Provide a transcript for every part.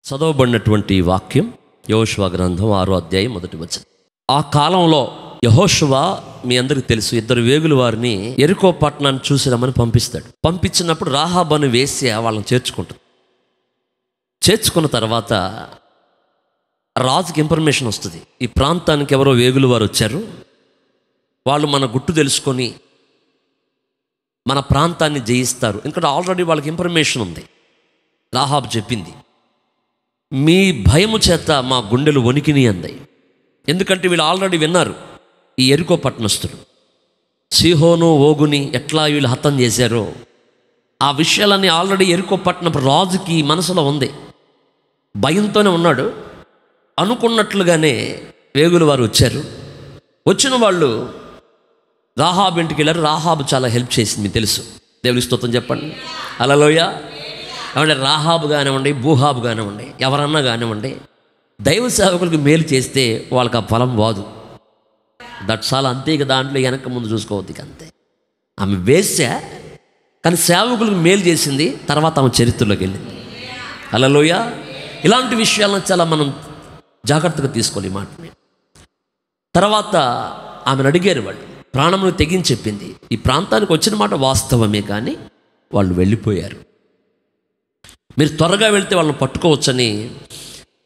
చదవబడినటువంటి వాక్యం యెహోషువ గ్రంథం 6వ అధ్యాయం 1వ వచనం. ఆ కాలంలో యెహోషువ, మీ అందరికీ తెలుసు, 2 వేగుల వారిని యెరికో పట్టణాన్ని చూసి రమ్మని పంపిస్తాడు. పంపించినప్పుడు రాహాబు అనే వేశ్య వాళ్ళని చేర్చుకుంటుంది. చేర్చుకున్న తర్వాత రాజుకి ఇన్ఫర్మేషన్ వస్తుంది, ఈ ప్రాంతానికి ఎవరో వేగుల వారు వచ్చారు, వాళ్ళు మన గుట్టు తెలుసుకొని మన ప్రాంతాన్ని జయిస్తారు. ఎందుకంటే ఆల్రెడీ వాళ్ళకి ఇన్ఫర్మేషన్ ఉంది. రాహాబు చెప్పింది, మీ భయము చేత మా గుండెలు వణికిని అంది. ఎందుకంటే వీళ్ళు ఆల్రెడీ విన్నారు, ఈ యెరికో పట్టణస్థులు సీహోను ఓగుని ఎట్లా వీళ్ళు హతం చేశారో ఆ విషయాలన్నీ ఆల్రెడీ యెరికో పట్టణపు రాజుకి మనసులో ఉంది. భయంతోనే ఉన్నాడు. అనుకున్నట్లుగానే వేగుల వారు వచ్చారు. వచ్చిన వాళ్ళు రాహాబు ఇంటికి వెళ్ళారు. రాహాబు చాలా హెల్ప్ చేసింది, మీకు తెలుసు. దేవుని స్తోత్రం చెప్పండి. హల్లెలూయా. ఏమంటే రాహాబు కానివ్వండి, బూహాబు కానివ్వండి, ఎవరన్నా కానివ్వండి, దైవ సేవకులకు మేలు చేస్తే వాళ్ళకి ఆ ఫలం వాదు. దట్సాల అంతే. ఇక దాంట్లో వెనక ముందు చూసుకోవద్దు. ఇక అంతే. ఆమె వేశ్య, కానీ సేవకులకు మేలు చేసింది. తర్వాత ఆమె చరిత్రలోకి వెళ్ళింది. హల్లెలూయా. ఇలాంటి విషయాలను చాలా మనం జాగ్రత్తగా తీసుకోవాలి ఈ మాటని. తర్వాత ఆమెను అడిగారు వాళ్ళు, ప్రాణమును తెగించి చెప్పింది. ఈ ప్రాంతానికి వచ్చిన మాట వాస్తవమే, కానీ వాళ్ళు వెళ్ళిపోయారు. మీరు త్వరగా వెళ్తే వాళ్ళని పట్టుకోవచ్చని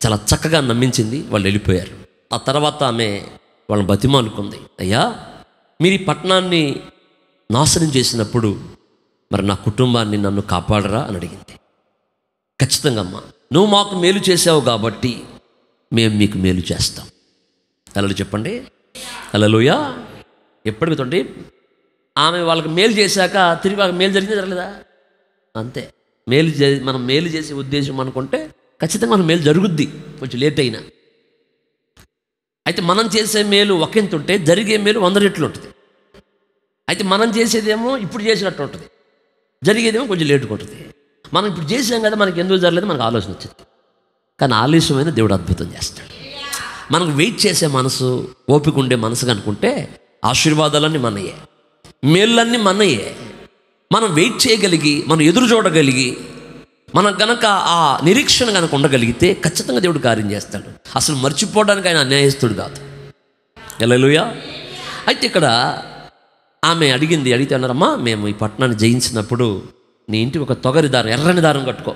చాలా చక్కగా నమ్మించింది. వాళ్ళు వెళ్ళిపోయారు. ఆ తర్వాత ఆమె వాళ్ళని బతిమాలుకుంది, అయ్యా మీరు ఈ పట్టణాన్ని నాశనం చేసినప్పుడు మరి నా కుటుంబాన్ని నన్ను కాపాడరా అని అడిగింది. ఖచ్చితంగా అమ్మా, నువ్వు మాకు మేలు చేసావు కాబట్టి మేము మీకు మేలు చేస్తాం. అలా చెప్పండి. హల్లెలూయా. ఎప్పటికీ తోండి ఆమె వాళ్ళకి మేలు చేశాక తిరిగి వాళ్ళకి మేలు జరిగింది జరగలేదా? అంతే. మనం మేలు చేసే ఉద్దేశం అనుకుంటే ఖచ్చితంగా మనకు మేలు జరుగుద్ది, కొంచెం లేట్ అయినా. అయితే మనం చేసే మేలు ఒక ఎంత ఉంటే జరిగే మేలు 100 రెట్లు ఉంటుంది. అయితే మనం చేసేదేమో ఇప్పుడు చేసినట్టు ఉంటుంది, జరిగేదేమో కొంచెం లేటుగా ఉంటుంది. మనం ఇప్పుడు చేసాం కదా, మనకి ఎందుకు జరగలేదు మనకు ఆలోచన వచ్చింది. కానీ ఆలస్యమైన దేవుడు అద్భుతం చేస్తాడు. మనకు వెయిట్ చేసే మనసు, ఓపిక ఉండే మనసు కనుకుంటే ఆశీర్వాదాలన్నీ మనయే, మేళ్ళన్నీ మనయే. మనం వెయిట్ చేయగలిగి, మనం ఎదురు చూడగలిగి, మనం గనక ఆ నిరీక్షణ కనుక ఉండగలిగితే ఖచ్చితంగా దేవుడు కార్యం చేస్తాడు. అసలు మర్చిపోవడానికి ఆయన అన్యాయస్తుడు కాదు. హల్లెలూయా. అయితే ఇక్కడ ఆమె అడిగితే అన్నారమ్మా, మేము ఈ పట్టణాన్ని జయించినప్పుడు నీ ఇంటికి ఒక తొగరి దారం, ఎర్రని దారం కట్టుకో.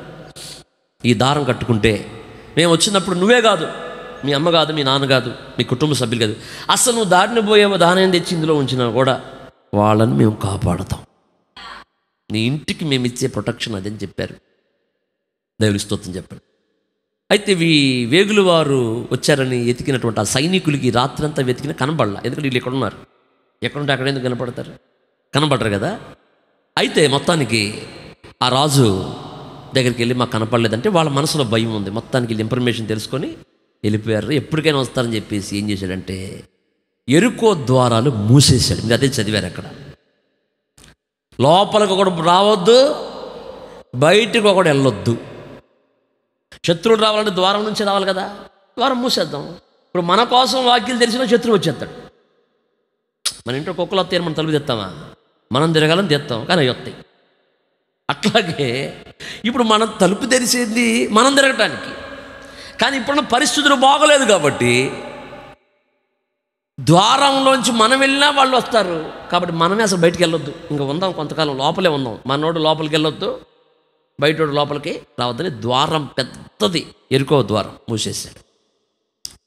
ఈ దారం కట్టుకుంటే మేము వచ్చినప్పుడు నువ్వే కాదు, మీ అమ్మ కాదు, మీ నాన్న కాదు, మీ కుటుంబ సభ్యులు కాదు, అసలు నువ్వు దారిని పోయేవో దానం తెచ్చి ఇందులో ఉంచినా కూడా వాళ్ళని మేము కాపాడుతాం. నీ ఇంటికి మేము ఇచ్చే ప్రొటెక్షన్ అదని చెప్పారు. దేవుని స్తోత్రం చెప్పండి. అయితే వేగుల వారు వచ్చారని వెతికినటువంటి ఆ సైనికులకి రాత్రంతా వెతికిన కనబడలా. ఎందుకంటే వీళ్ళు ఇక్కడ ఉన్నారు. ఎక్కడుంటే అక్కడ ఎందుకు కనపడతారు? కనబడరు కదా. అయితే మొత్తానికి ఆ రాజు దగ్గరికి వెళ్ళి మాకు కనపడలేదంటే వాళ్ళ మనసులో భయం ఉంది. మొత్తానికి వీళ్ళు ఇన్ఫర్మేషన్ తెలుసుకొని వెళ్ళిపోయారు. ఎప్పటికైనా వస్తారని చెప్పేసి ఏం చేశాడంటే యెరికో ద్వారాలు మూసేశాడు. మీరు అదే చదివారు అక్కడ. లోపలికి ఒకడు రావద్దు, బయటకు ఒకడు వెళ్ళొద్దు. శత్రువులు రావాలంటే ద్వారం నుంచి రావాలి కదా, ద్వారం మూసేద్దాం. ఇప్పుడు మన కోసం వాక్యాలు తెలిసిన శత్రువు వచ్చేస్తాడు. మన ఇంట్లో కుక్కలు వస్తాయని మనం తలుపు తెస్తామా? మనం తిరగాలని తెస్తాం, కానీ అవి వస్తాయి. అట్లాగే ఇప్పుడు మనం తలుపు తెరిచేది మనం తిరగటానికి, కానీ ఇప్పుడున్న పరిస్థితులు బాగలేదు కాబట్టి ద్వారంలోంచి మనం వెళ్ళినా వాళ్ళు వస్తారు. కాబట్టి మనమే అసలు బయటికి వెళ్ళొద్దు, ఇంకా ఉందాం కొంతకాలం, లోపలే ఉందాం. మనోడు లోపలికి వెళ్ళొద్దు, బయటోడు లోపలికి రావద్దని ద్వారం, పెద్దది యెరికో ద్వారం మూసేశాడు.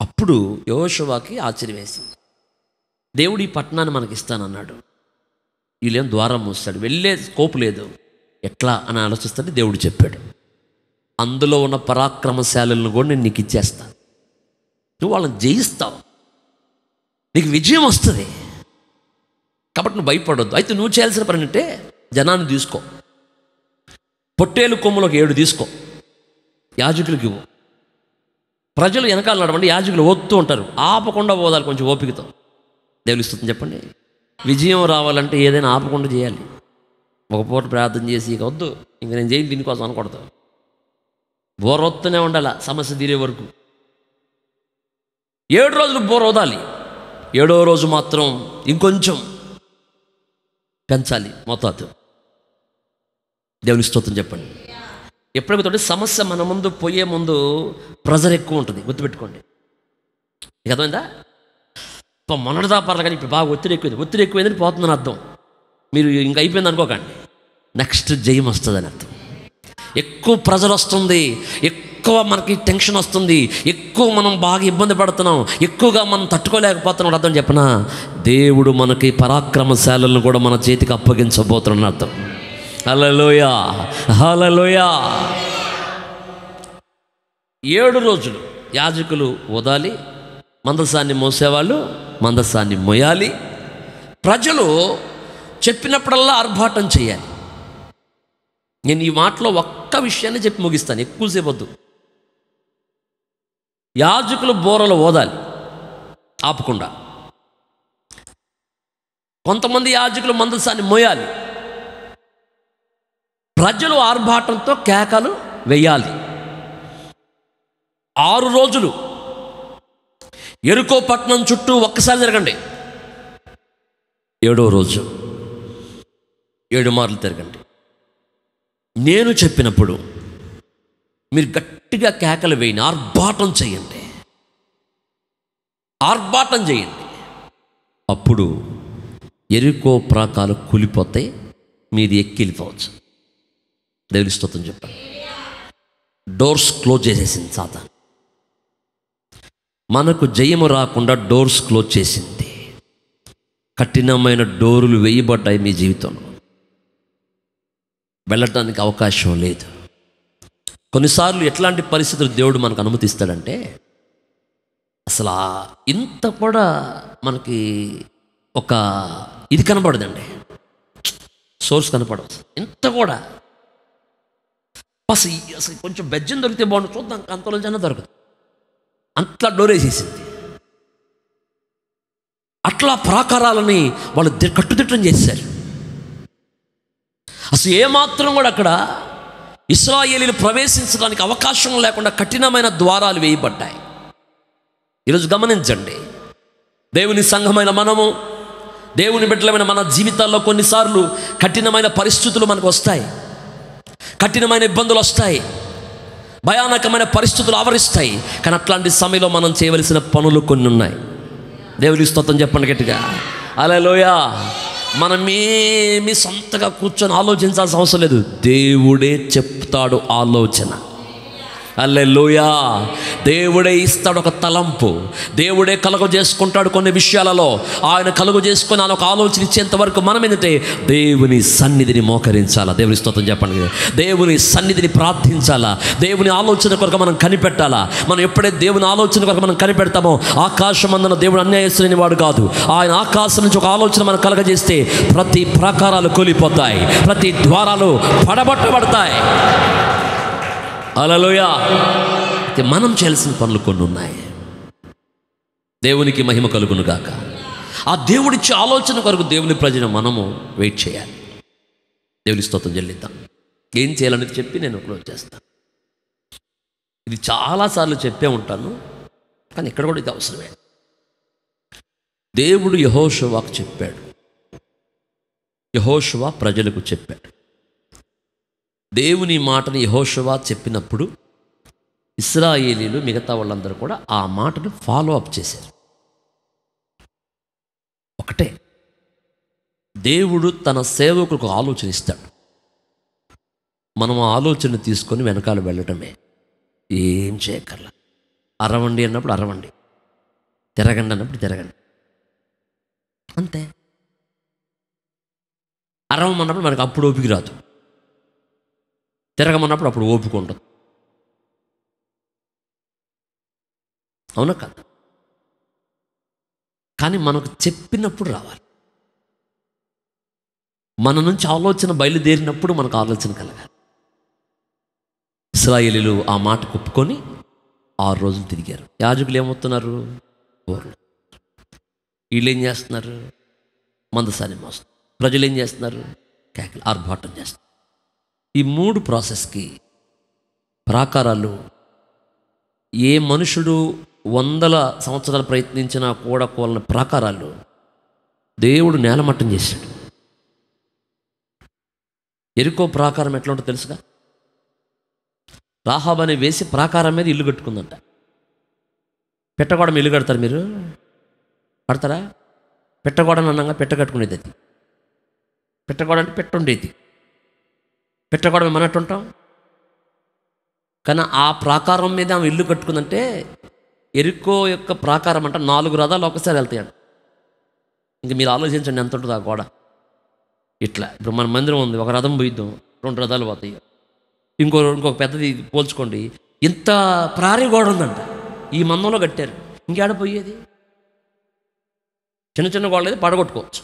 అప్పుడు యెహోషువకి ఆశ్చర్యం వేసింది. దేవుడు ఈ పట్టణాన్ని మనకి ఇస్తానన్నాడు, వీళ్ళేం ద్వారం మూస్తాడు, వెళ్ళే స్కోపు లేదు, ఎట్లా అని ఆలోచిస్తుంటే దేవుడు చెప్పాడు, అందులో ఉన్న పరాక్రమశాలను కూడా నేను నీకు ఇచ్చేస్తాను, నువ్వు వాళ్ళని జయిస్తావు, నీకు విజయం వస్తుంది, కాబట్టి నువ్వు భయపడొద్దు. అయితే నువ్వు చేయాల్సిన పని అంటే జనాన్ని తీసుకో, పొట్టేలు కొమ్ములకు 7 తీసుకో, యాజకులకి ఇవ్వు. ప్రజలు వెనకాల నడవండి, యాజకులు ఓదుతూ ఉంటారు, ఆపకుండా పోదాలి కొంచెం ఓపికతో. దేవుని స్తుతి చెప్పండి. విజయం రావాలంటే ఏదైనా ఆపకుండా చేయాలి. ఒక పూట ప్రార్థన చేసి ఇక వద్దు, ఇంక నేను చేయాలి దీనికోసం అనకూడదు. బోరొత్తనే ఉండాలి సమస్య తీరే వరకు. 7 రోజులు బోర వదాలి, 7వ రోజు మాత్రం ఇంకొంచెం పెంచాలి మోతాదు. దేవుని స్తోత్రం చెప్పండి. ఎప్పుడైతే సమస్య మన ముందు పోయే ముందు ప్రెజర్ ఎక్కువ ఉంటుంది, గుర్తుపెట్టుకోండి. ఇక అర్థమైందా? మొన్నటిదా పర్లేదు కానీ ఇప్పుడు బాగా ఒత్తిడి ఎక్కువైందని పోతుందని అర్థం. మీరు ఇంక అయిపోయింది అనుకోకండి, నెక్స్ట్ జయం వస్తుందని అర్థం. ఎక్కువ ప్రెజర్ వస్తుంది, ఎక్కువ మనకి టెన్షన్ వస్తుంది, ఎక్కువ మనం బాగా ఇబ్బంది పడుతున్నాం, ఎక్కువగా మనం తట్టుకోలేకపోతున్నాం అర్థం చెప్పనా? దేవుడు మనకి పరాక్రమశాలను కూడా మన చేతికి అప్పగించబోతున్నాడు అర్థం. హల్లెలూయా, హల్లెలూయా. 7 రోజులు యాజకులు వదాలి, మందసాన్ని మోసేవాళ్ళు మందసాన్ని మోయాలి. ప్రజలు చెప్పినప్పుడల్లా ఆర్భాటం చేయాలి. నేను ఈ మాటలో ఒక్క విషయాన్ని చెప్పి ముగిస్తాను, ఎక్కువసేపు వద్దు. యాజకులు బోరలు ఓదాలి ఆపకుండా. కొంతమంది యాజకులు మందసాన్ని మోయాలి. ప్రజలు ఆర్భాటంతో కేకలు వేయాలి. 6 రోజులు యెరికో పట్టణం చుట్టూ ఒక్కసారి తిరగండి. 7వ రోజు 7 మార్లు తిరగండి. నేను చెప్పినప్పుడు మీరు గట్టిగా కేకలు వేయండి, ఆర్భాటం చేయండి, ఆర్భాటం చేయండి. అప్పుడు యెరికో ప్రాకారాలు కూలిపోతాయి, మీరు ఎక్కి వెళ్ళిపోవచ్చు. దేవుని స్తోత్రం చెప్పాను. డోర్స్ క్లోజ్ చేసేసింది సాతాను. మనకు జయము రాకుండా డోర్స్ క్లోజ్ చేసింది. కఠినమైన డోరులు వేయబడ్డాయి మీ జీవితంలో, వెళ్ళటానికి అవకాశం లేదు. కొన్నిసార్లు ఎట్లాంటి పరిస్థితులు దేవుడు మనకు అనుమతిస్తాడంటే, అసలు ఇంత కూడా మనకి ఒక ఇది కనపడదండి, సోర్స్ కనపడదు. ఇంత కూడా అసలు కొంచెం బెజ్జం దొరికితే బాగుంటుంది, చూద్దాం, అంతలో జన దొరకదు, అంతలా డోరేసేసింది. అట్లా ప్రాకారాలని వాళ్ళు కట్టుదిట్టం చేశారు. అసలు ఏమాత్రం కూడా అక్కడ ఇశ్రాయేలీలు ప్రవేశించడానికి అవకాశం లేకుండా కఠినమైన ద్వారాలు వేయబడ్డాయి. ఈరోజు గమనించండి, దేవుని సంఘమైన మనము, దేవుని బిడ్డలమైన మన జీవితాల్లో కొన్నిసార్లు కఠినమైన పరిస్థితులు మనకు వస్తాయి, కఠినమైన ఇబ్బందులు వస్తాయి, భయానకమైన పరిస్థితులు ఆవరిస్తాయి. కానీ అట్లాంటి సమయంలో మనం చేయవలసిన పనులు కొన్ని ఉన్నాయి. దేవుని స్తోత్రం చెప్పండి గట్టిగా, హల్లెలూయా. మనమేమి సొంతగా కూర్చొని ఆలోచించాల్సిన అవసరం లేదు, దేవుడే చెప్తాడు ఆలోచన. హల్లెలూయా. దేవుడే ఇస్తాడు ఒక తలంపు, దేవుడే కలుగ చేసుకుంటాడు కొన్ని విషయాలలో. ఆయన కలుగ చేసుకొని ఆయన ఒక ఆలోచన ఇచ్చేంత వరకు మనం ఏంటంటే దేవుని సన్నిధిని మోకరించాలా. దేవుని స్తోత్రం చెప్పండి. దేవుని సన్నిధిని ప్రార్థించాలా, దేవుని ఆలోచన కొరకు మనం కనిపెట్టాలా. మనం ఎప్పుడైతే దేవుని ఆలోచన కొరకు మనం కనిపెడతామో, ఆకాశం అందన దేవుడు అన్యాయస్తులేని వాడు కాదు. ఆయన ఆకాశం నుంచి ఒక ఆలోచన మనం కలగజేస్తే ప్రతి ప్రాకారాలు కూలిపోతాయి, ప్రతి ద్వారాలు పడబట్టబడతాయి. హల్లెలూయా. అయితే మనం చేయాల్సిన పనులు కొన్ని ఉన్నాయి. దేవునికి మహిమ కలుగును గాక. ఆ దేవుడిచ్చే ఆలోచన కొరకు దేవుని ప్రజలు మనము వెయిట్ చేయాలి. దేవుని స్తోత్రం చెల్లిద్దాం. ఏం చేయాలనేది చెప్పి నేను క్లోజ్ చేస్తాను. ఇది చాలాసార్లు చెప్పే ఉంటాను, కానీ ఇక్కడ కూడా ఇది అవసరమే. దేవుడు యెహోషువకు చెప్పాడు, యెహోషువ ప్రజలకు చెప్పాడు. దేవుని మాటని యెహోషువ చెప్పినప్పుడు ఇశ్రాయేలీలు మిగతా వాళ్ళందరూ కూడా ఆ మాటను ఫాలో అప్ చేశారు. ఒకటే, దేవుడు తన సేవకులకు ఆలోచన ఇస్తాడు, మనం ఆ ఆలోచన తీసుకొని వెనకాల వెళ్ళటమే, ఏం చేయక్కర్లా. అరవండి అన్నప్పుడు అరవండి, తిరగండి అన్నప్పుడు తిరగండి, అంతే. అరవమన్నప్పుడు మనకు అప్పుడు ఓపిక రాదు, తిరగమన్నప్పుడు అప్పుడు ఓపిక ఉండదు. అవునా కదా? కానీ మనకు చెప్పినప్పుడు రావాలి. మన నుంచి ఆలోచన బయలుదేరినప్పుడు మనకు ఆలోచన కలగాలి. ఇశ్రాయేలీలు ఆ మాట ఒప్పుకొని 6 రోజులు తిరిగారు. యాజకులు ఏమవుతున్నారు? బోర్లు. వీళ్ళు ఏం చేస్తున్నారు? మందసాన్ని మోస్తున్నారు. ప్రజలు ఏం చేస్తున్నారు? కేకలు, ఆర్భాటం చేస్తున్నారు. ఈ 3 ప్రాసెస్కి ప్రాకారాలు ఏ మనుషుడు 100 సంవత్సరాలు ప్రయత్నించినా కూడా కూలని ప్రాకారాలు దేవుడు నేలమట్టం చేశాడు. యెరికో ప్రాకారం ఎట్లా ఉంటుందో తెలుసుగా? రాహాబు అనే వేసి ప్రాకారం మీద ఇల్లు కట్టుకుందంట. పెట్టగోడ ఇల్లు కడతారు మీరు? కడతారా? పెట్టగోడని అన్నాగా పెట్ట కట్టుకునేది. అది పెట్టగోడ అంటే పెట్టుండేది. పెట్టగోడ మేము అన్నట్టు ఉంటాం. కానీ ఆ ప్రాకారం మీద ఆమె ఇల్లు కట్టుకుందంటే ఎరికో యొక్క ప్రాకారం అంట 4 రథాలు ఒకసారి వెళ్తాయంట. ఇంక మీరు ఆలోచించండి ఎంత ఉంటుంది ఆ గోడ. ఇట్లా ఇప్పుడు మన మందిరం ఉంది, ఒక రథం పోయిద్దాం, 2 రథాలు పోతాయి. ఇంకొక పెద్దది పోల్చుకోండి, ఇంత ప్రారీ గోడ ఉందంట. ఈ మందంలో కట్టారు, ఇంకేడ పోయేది? చిన్న చిన్న గోడలు అయితే పడగొట్టుకోవచ్చు,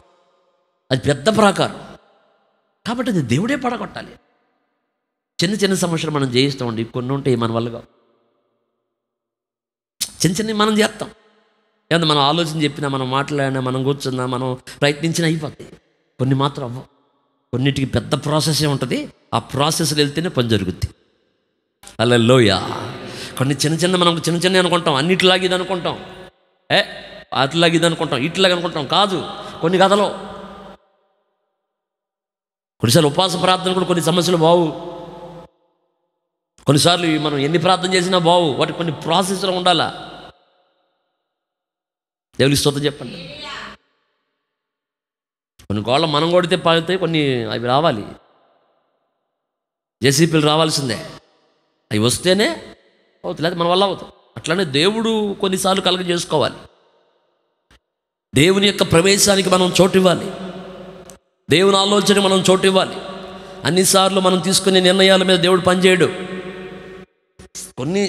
అది పెద్ద ప్రాకారం. కాబట్టి అది దేవుడే పడగొట్టాలి. చిన్న చిన్న సమస్యలు మనం జయిస్తామండి, కొన్ని ఉంటాయి మన వల్లగా. చిన్న చిన్నవి మనం చేస్తాం, ఏమన్నా మనం ఆలోచన చెప్పినా, మనం మాట్లాడినా, మనం కూర్చున్నా, మనం ప్రయత్నించినా అయిపోతాయి. కొన్ని మాత్రం అవ్వవు. కొన్నిటికి పెద్ద ప్రాసెసే ఉంటుంది, ఆ ప్రాసెస్లో వెళ్తేనే పని జరుగుద్ది. హల్లెలూయా. కొన్ని చిన్న మనం చిన్న అనుకుంటాం, అన్నిటిలాగా ఇది అనుకుంటాం, అట్లాగా ఇది అనుకుంటాం, ఇట్లాగా అనుకుంటాం. కాదు, కొన్ని కథలో కొన్నిసార్లు ఉపవాస ప్రార్థన కూడా కొన్ని సమస్యలు బావు. కొన్నిసార్లు మనం ఎన్ని ప్రార్థన చేసినా బావు, వాటి కొన్ని ప్రాసెస్లో ఉండాలా. దేవుని స్తోత్రం చెప్పండి. కొన్ని గోళ్ళ మనం కొడితే పాలుతాయి, కొన్ని అవి రావాలి, జేసీపీలు రావాల్సిందే. అవి వస్తేనే అవుతుంది, లేదా మన వల్ల అవుతుంది. అట్లానే దేవుడు కొన్నిసార్లు కలుగ చేసుకోవాలి. దేవుని యొక్క ప్రవేశానికి మనం చోటు ఇవ్వాలి, దేవుని ఆలోచన మనం చోటు ఇవ్వాలి. అన్నిసార్లు మనం తీసుకునే నిర్ణయాల మీద దేవుడు పనిచేయడు. కొన్ని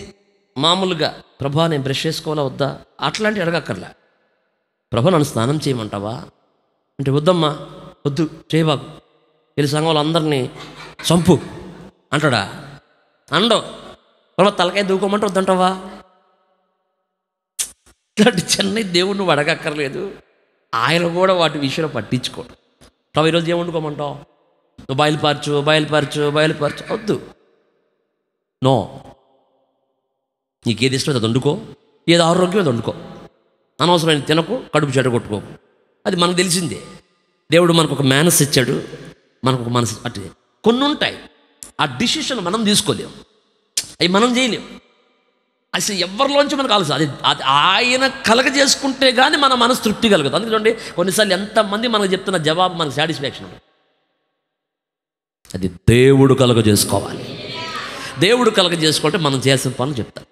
మామూలుగా, ప్రభా నేను బ్రష్ చేసుకోవాలా వద్దా అట్లాంటివి అడగక్కర్లే. ప్రభా నన్ను స్నానం చేయమంటావా అంటే, వద్దమ్మా వద్దు చేయబాకు, వీళ్ళ సంఘం వాళ్ళందరినీ చంపు అంటాడా? అండవు. ప్రభా తలకాయ దూకోమంటే వద్దంటావా? ఇట్లాంటి చిన్న దేవుడు నువ్వు అడగక్కర్లేదు. ఆయన కూడా వాటి విషయంలో పట్టించుకోడు. ప్రభా ఈరోజు ఏం వండుకోమంటావు? నువ్వు బయలుపరచు వద్దు. నో, నీకేది ఇష్టం అది వండుకో, ఏది ఆరోగ్యం అది వండుకో, అనవసరమైన తినకు, కడుపు చెడగొట్టుకో. అది మనకు తెలిసిందే. దేవుడు మనకు ఒక మేనస్ ఇచ్చాడు, మనకు ఒక మనసు. అటు కొన్ని ఉంటాయి, ఆ డిసిషన్ మనం తీసుకోలేము, అవి మనం చేయలేము. అసలు ఎవరిలోంచి మనకు ఆలోచన అది అది ఆయన కలగజేసుకుంటే కానీ మన మనసు తృప్తి కలగదు. అందుకే చూడండి, కొన్నిసార్లు ఎంతమంది మనకు చెప్తున్న జవాబు మనకు సాటిస్ఫాక్షన్ ఉండదు. అది దేవుడు కలగజేసుకోవాలి. దేవుడు కలగజేసుకుంటే మనం చేయాల్సిన పనులు చెప్తాం.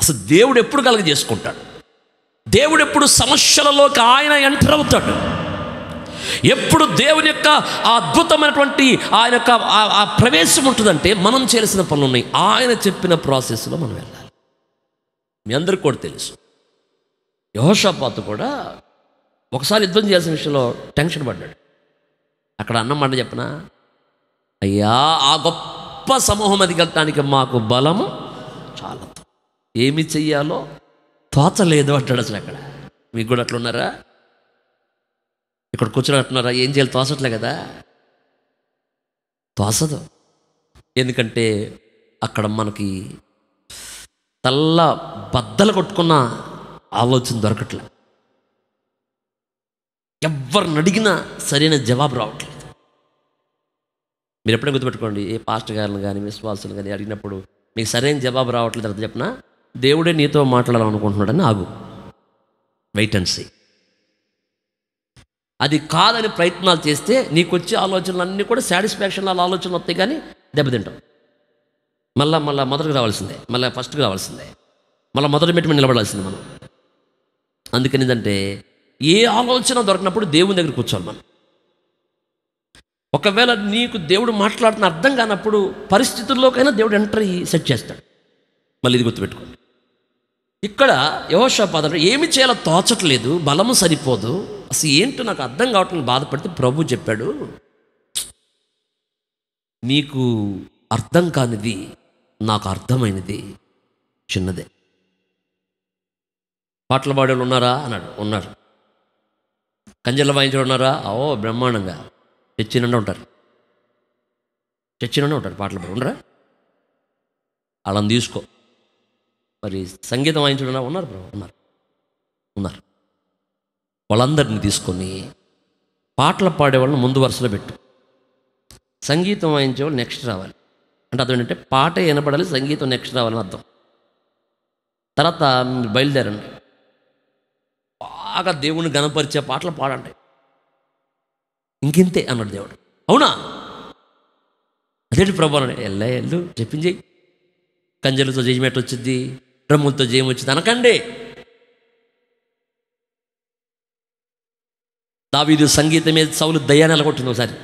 అసలు దేవుడు ఎప్పుడు కలగజేసుకుంటాడు? దేవుడు ఎప్పుడు సమస్యలలోకి ఆయన ఎంటర్ అవుతాడు? ఎప్పుడు దేవుని యొక్క ఆ అద్భుతమైనటువంటి ఆయన యొక్క ఆ ప్రవేశం ఉంటుందంటే మనం చేయాల్సిన పనులు ఉన్నాయి. ఆయన చెప్పిన ప్రాసెస్లో మనం వెళ్ళాలి. మీ అందరికి కూడా తెలుసు, యెహోషాపాతు కూడా ఒకసారి యుద్ధం చేయాల్సిన విషయంలో టెన్షన్ పడ్డాడు. అక్కడ అన్నమాట చెప్పనా, అయ్యా ఆ గొప్ప సమూహం అధిగట్టానికి మాకు బలము చాలా, ఏమి చెయ్యాలో తోచలేదు అంటాడు. అసలు అక్కడ మీకు కూడా అట్లున్నారా? ఇక్కడ కూర్చొని అంటున్నారా ఏం చేయాలి తోచట్లే కదా? తోచదు. ఎందుకంటే అక్కడ మనకి తల్ల బద్దలు కొట్టుకున్న ఆలోచన దొరకట్లే. ఎవరిని అడిగినా సరైన జవాబు రావట్లేదు. మీరు ఎప్పుడైనా గుర్తుపెట్టుకోండి, ఏ పాస్టర్ గారిని కానీ విశ్వాసులు కానీ అడిగినప్పుడు మీకు సరైన జవాబు రావట్లేదు అంటే చెప్పినా, దేవుడే నీతో మాట్లాడాలనుకుంటున్నాడని ఆగు, వెయిట్ అండ్ సీ. అది కాదని ప్రయత్నాలు చేస్తే నీకు వచ్చే ఆలోచనలు అన్నీ కూడా సాటిస్ఫాక్షన్ ఆలోచనలు వస్తాయి, కానీ దెబ్బతింటాం. మళ్ళీ మొదటికి రావాల్సిందే, మళ్ళీ ఫస్ట్కి రావాల్సిందే, మళ్ళీ మొదటి పెట్టి నిలబడాల్సిందే మనం. అందుకని ఏంటంటే ఏ ఆలోచన దొరికినప్పుడు దేవుని దగ్గర కూర్చోవాలి మనం. ఒకవేళ నీకు దేవుడు మాట్లాడుతున్న అర్థం కానప్పుడు పరిస్థితుల్లోకైనా దేవుడు ఎంటర్ అయ్యి సెట్ చేస్తాడు. మళ్ళీ ఇది గుర్తుపెట్టుకోండి. ఇక్కడ యెహోషాపాతు ఏమి చేయాలో తోచట్లేదు, బలము సరిపోదు, అసలు ఏంటో నాకు అర్థం కావట్లేదు బాధపడితే ప్రభు చెప్పాడు, నీకు అర్థం కానిది నాకు అర్థమైనది చిన్నదే. పాటలు పాడేవాళ్ళు ఉన్నారా అన్నాడు. ఉన్నారు. కంజర్లు వాయించేవాడు ఉన్నారా? ఓ బ్రహ్మాండంగా చర్చి నుండి ఉంటారు, పాటలు పాడు ఉండరా? వాళ్ళని తీసుకో. మరి సంగీతం వాయించడం ఉన్నారు బ్రో, ఉన్నారు. వాళ్ళందరినీ తీసుకొని పాటలు పాడేవాళ్ళని ముందు వరుసలో పెట్టు, సంగీతం వాయించేవాళ్ళు నెక్స్ట్ రావాలి. అంటే అర్థం ఏంటంటే పాట వినపడాలి, సంగీతం నెక్స్ట్ రావాలని అర్థం. తర్వాత మీరు బయలుదేరండి, బాగా దేవుని గణపరిచే పాటలు పాడండి. ఇంకింతే అన్నాడు దేవుడు. అవునా, అదేంటి ప్రభు అని ఎల్లు చెప్పింది. కంజలతో జయమెట్ వచ్చింది, డ్రమ్ములతో జయం వచ్చింది అనకండి. దావీదు సంగీతం మీద సౌలు దయ్యాన్ని ఎలగొట్టింది ఒకసారి.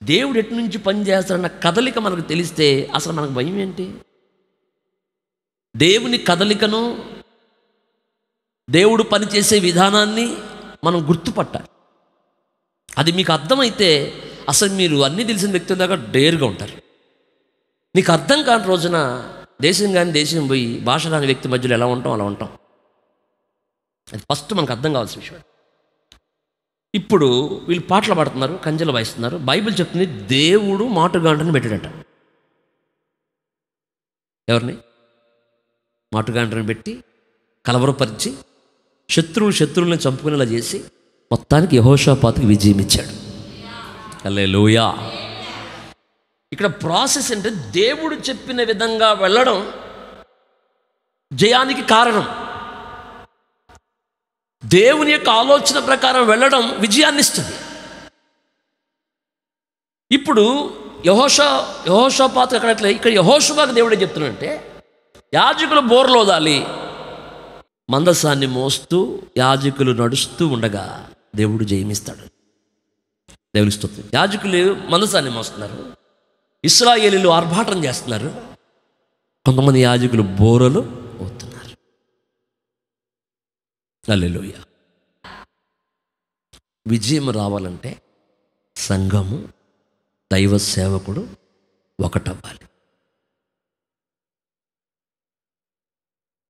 దేవుడు ఎటు నుంచి పని చేస్తాడన్న కదలిక మనకు తెలిస్తే అసలు మనకు భయం ఏంటి? దేవుని కదలికను, దేవుడు పనిచేసే విధానాన్ని మనం గుర్తుపట్టాలి. అది మీకు అర్థమైతే అసలు మీరు అన్నీ తెలిసిన వ్యక్తుల దగ్గర డేర్గా ఉంటారు. నీకు అర్థం కాని రోజున దేశం కానీ దేశం పోయి భాష రాని వ్యక్తి మధ్యలో ఎలా ఉంటాం అలా ఉంటాం. అది ఫస్ట్ మనకు అర్థం కావాల్సిన విషయం. ఇప్పుడు వీళ్ళు పాటలు పాడుతున్నారు, కంజలు వాయిస్తున్నారు. బైబిల్ చెప్తుంది దేవుడు మాటుగాండ్రని పెట్టాడట. ఎవరిని? మాటుగాండ్రని పెట్టి కలవరపరిచి శత్రువుల్ని చంపుకునేలా చేసి మొత్తానికి యెహోషాపాతుకి విజయం ఇచ్చాడు. హల్లెలూయా. ఇక్కడ ప్రాసెస్ అంటే దేవుడు చెప్పిన విధంగా వెళ్ళడం జయానికి కారణం. దేవుని యొక్క ఆలోచన ప్రకారం వెళ్ళడం విజయాన్ని ఇస్తుంది. ఇప్పుడు యెహోషాపాతు ఇక్కడ యెహోషువకు దేవుడు ఏం చెప్తున్నాడంటే, యాజకులు బోర్లోదాలి, మందసాన్ని మోస్తూ యాజకులు నడుస్తూ ఉండగా దేవుడు జయమిస్తాడు. దేవుని స్తుతి. యాజకులు మందసాన్ని మోస్తున్నారు, ఇశ్రాయేలీయులు ఆర్భాటం చేస్తున్నారు, కొంతమంది యాజకులు బోరలు అవుతున్నారు. హల్లెలూయా. విజయం రావాలంటే సంఘము, దైవ సేవకుడు ఒకటవ్వాలి.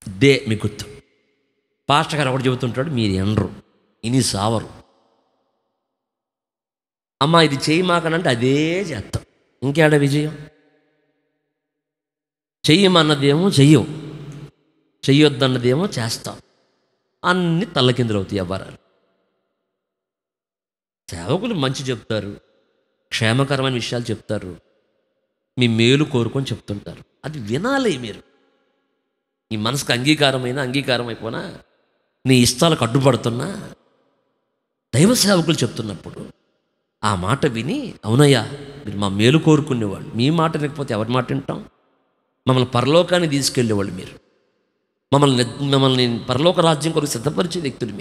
ఇదే మీ గుర్తు. పాస్టర్ గారు ఒకటి చెబుతుంటాడు, మీరు ఎనరు, ఇని సావరు. అమ్మ ఇది చేయి మాకనంటే అదే చేస్తాం. ఇంకేడ విజయం? చెయ్యమన్నదేమో చెయ్యం, చెయ్యొద్దన్నదేమో చేస్తాం. అన్ని తల్లకిందులు అవుతాయి వ్యవహారాలు. సేవకులు మంచి చెప్తారు, క్షేమకరమైన విషయాలు చెప్తారు, మీ మేలు కోరుకొని చెప్తుంటారు. అది వినాలి మీరు. నీ మనసుకు అంగీకారం అయిపోయినా, నీ ఇష్టాలకు అడ్డుపడుతున్నా, దైవ సేవకులు చెప్తున్నప్పుడు ఆ మాట విని, అవునయ్యా మీరు మా మేలు కోరుకునేవాళ్ళు, మీ మాట లేకపోతే ఎవరి మాట వింటాం? మమ్మల్ని పరలోకాన్ని తీసుకెళ్ళేవాళ్ళు మీరు, మమ్మల్ని పరలోక రాజ్యం కొరకు సిద్ధపరిచే వ్యక్తులు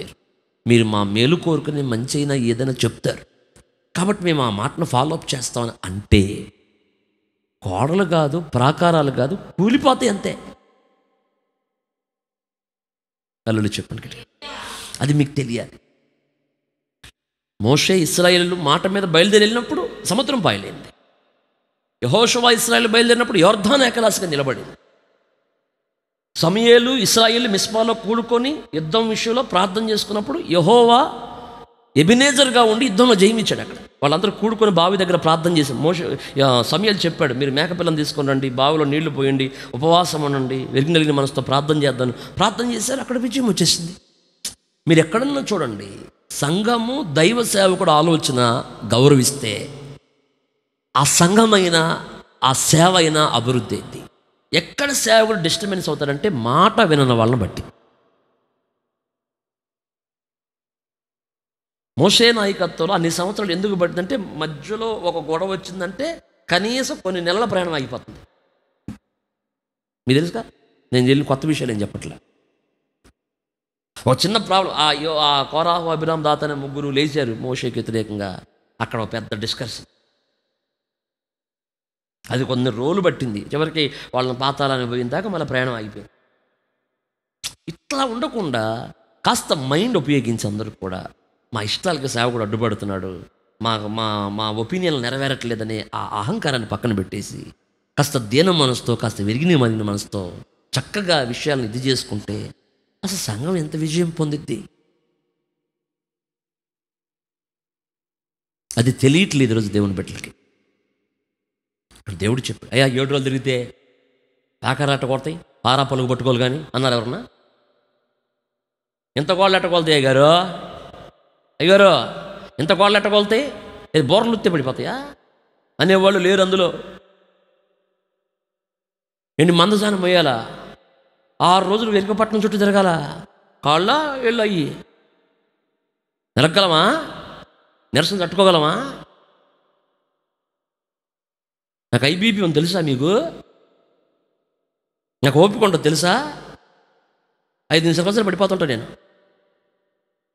మీరు మా మేలు కోరుకునే మంచి అయినా ఏదైనా చెప్తారు కాబట్టి మేము ఆ మాటను ఫాలోఅప్ చేస్తామని అంటే కోడలు కాదు, ప్రాకారాలు కాదు, కూలిపోతాయి అంతే. అల్లుడు చెప్పండి, అది మీకు తెలియాలి. మోషే ఇశ్రాయేలు మాట మీద బయలుదేరి వెళ్ళినప్పుడు సముద్రం పాయలేంది. యెహోషువ ఇశ్రాయేలు బయలుదేరినప్పుడు యొర్దాను ఏకరాశిగా నిలబడింది. సమూయేలు ఇశ్రాయేలు మిస్పాలో కూడుకొని యుద్ధం విషయంలో ప్రార్థన చేసుకున్నప్పుడు యెహోవా ఎబినేజర్గా ఉండి యుద్ధంలో జయమిచ్చాడు. అక్కడ వాళ్ళందరూ కూడుకొని బావి దగ్గర ప్రార్థన చేసి సమూయేలు చెప్పాడు, మీరు మేకపిల్లని తీసుకొని రండి, బావిలో నీళ్లు పోయండి, ఉపవాసం ఉండండి, వెరిగినలిగిన మనసుతో ప్రార్థన చేద్దాను. ప్రార్థన చేశారు, అక్కడ విజయం వచ్చేసింది. మీరు ఎక్కడన్నా చూడండి, సంఘము దైవ సేవకుడు ఆలోచన గౌరవిస్తే ఆ సంఘమైన ఆ సేవ అయినా అభివృద్ధి అయింది. ఎక్కడ సేవకుడు డిస్టర్బెన్స్ అవుతాడంటే మాట వినని వాళ్ళని బట్టి. మోషే నాయకత్వంలో అన్ని సంవత్సరాలు ఎందుకు పట్టిందంటే మధ్యలో ఒక గొడవ వచ్చిందంటే కనీసం కొన్ని నెలల ప్రయాణం అయిపోతుంది. మీకు తెలుసుగా, నేను వెళ్ళిన కొత్త విషయాలు ఏం చెప్పట్లే. ఒక చిన్న ప్రాబ్లం, ఆ కోరాహు, అభిరామ్, దాత అనే ముగ్గురు లేచారు మోషేకి వ్యతిరేకంగా. అక్కడ ఒక పెద్ద డిస్కషన్, అది కొన్ని రోజులు పట్టింది. చివరికి వాళ్ళని పాతాలని పోయిన దాకా మళ్ళీ ప్రయాణం అయిపోయింది. ఇట్లా ఉండకుండా కాస్త మైండ్ ఉపయోగించి అందరూ కూడా మా ఇష్టాలకి సేవకుడు అడ్డుపడుతున్నాడు, మా ఒపీనియన్లు నెరవేరట్లేదనే ఆ అహంకారాన్ని పక్కన పెట్టేసి కాస్త దీన మనసుతో, కాస్త విరిగిన మనసుతో చక్కగా విషయాలను ఇది చేసుకుంటే అసలు సంఘం ఎంత విజయం పొందిద్ది. అది తెలియట్లేదు ఈరోజు దేవుని బిడ్డలకి. దేవుడు చెప్పాడు, అయ్యా 7 రోజులు తిరిగితే పాకరాట కొడతాయి, పారా పలుగు పట్టుకోవాలి కానీ అన్నారు ఎవరన్నా? ఎంత కోళ్ళు ఎట్టకొలుతాయి అయ్యారు ఎంత కోళ్ళు ఎట్టకొలుతాయి? ఇది బోర్లు ఉత్తే పడిపోతాయా అనేవాళ్ళు లేరు అందులో. ఏంటి మందసానం పోయాలా? 6 రోజులు వెనుకపట్నం చుట్టూ తిరగాల? కాళ్ళ వెళ్ళు అయ్యి నిలగలమా? నిరసన తట్టుకోగలమా? నాకు ఐబీపీ ఉంది తెలుసా మీకు? నాకు ఓపిక ఉండదు తెలుసా? 5 నిమిషాలు పడిపోతుంటా నేను.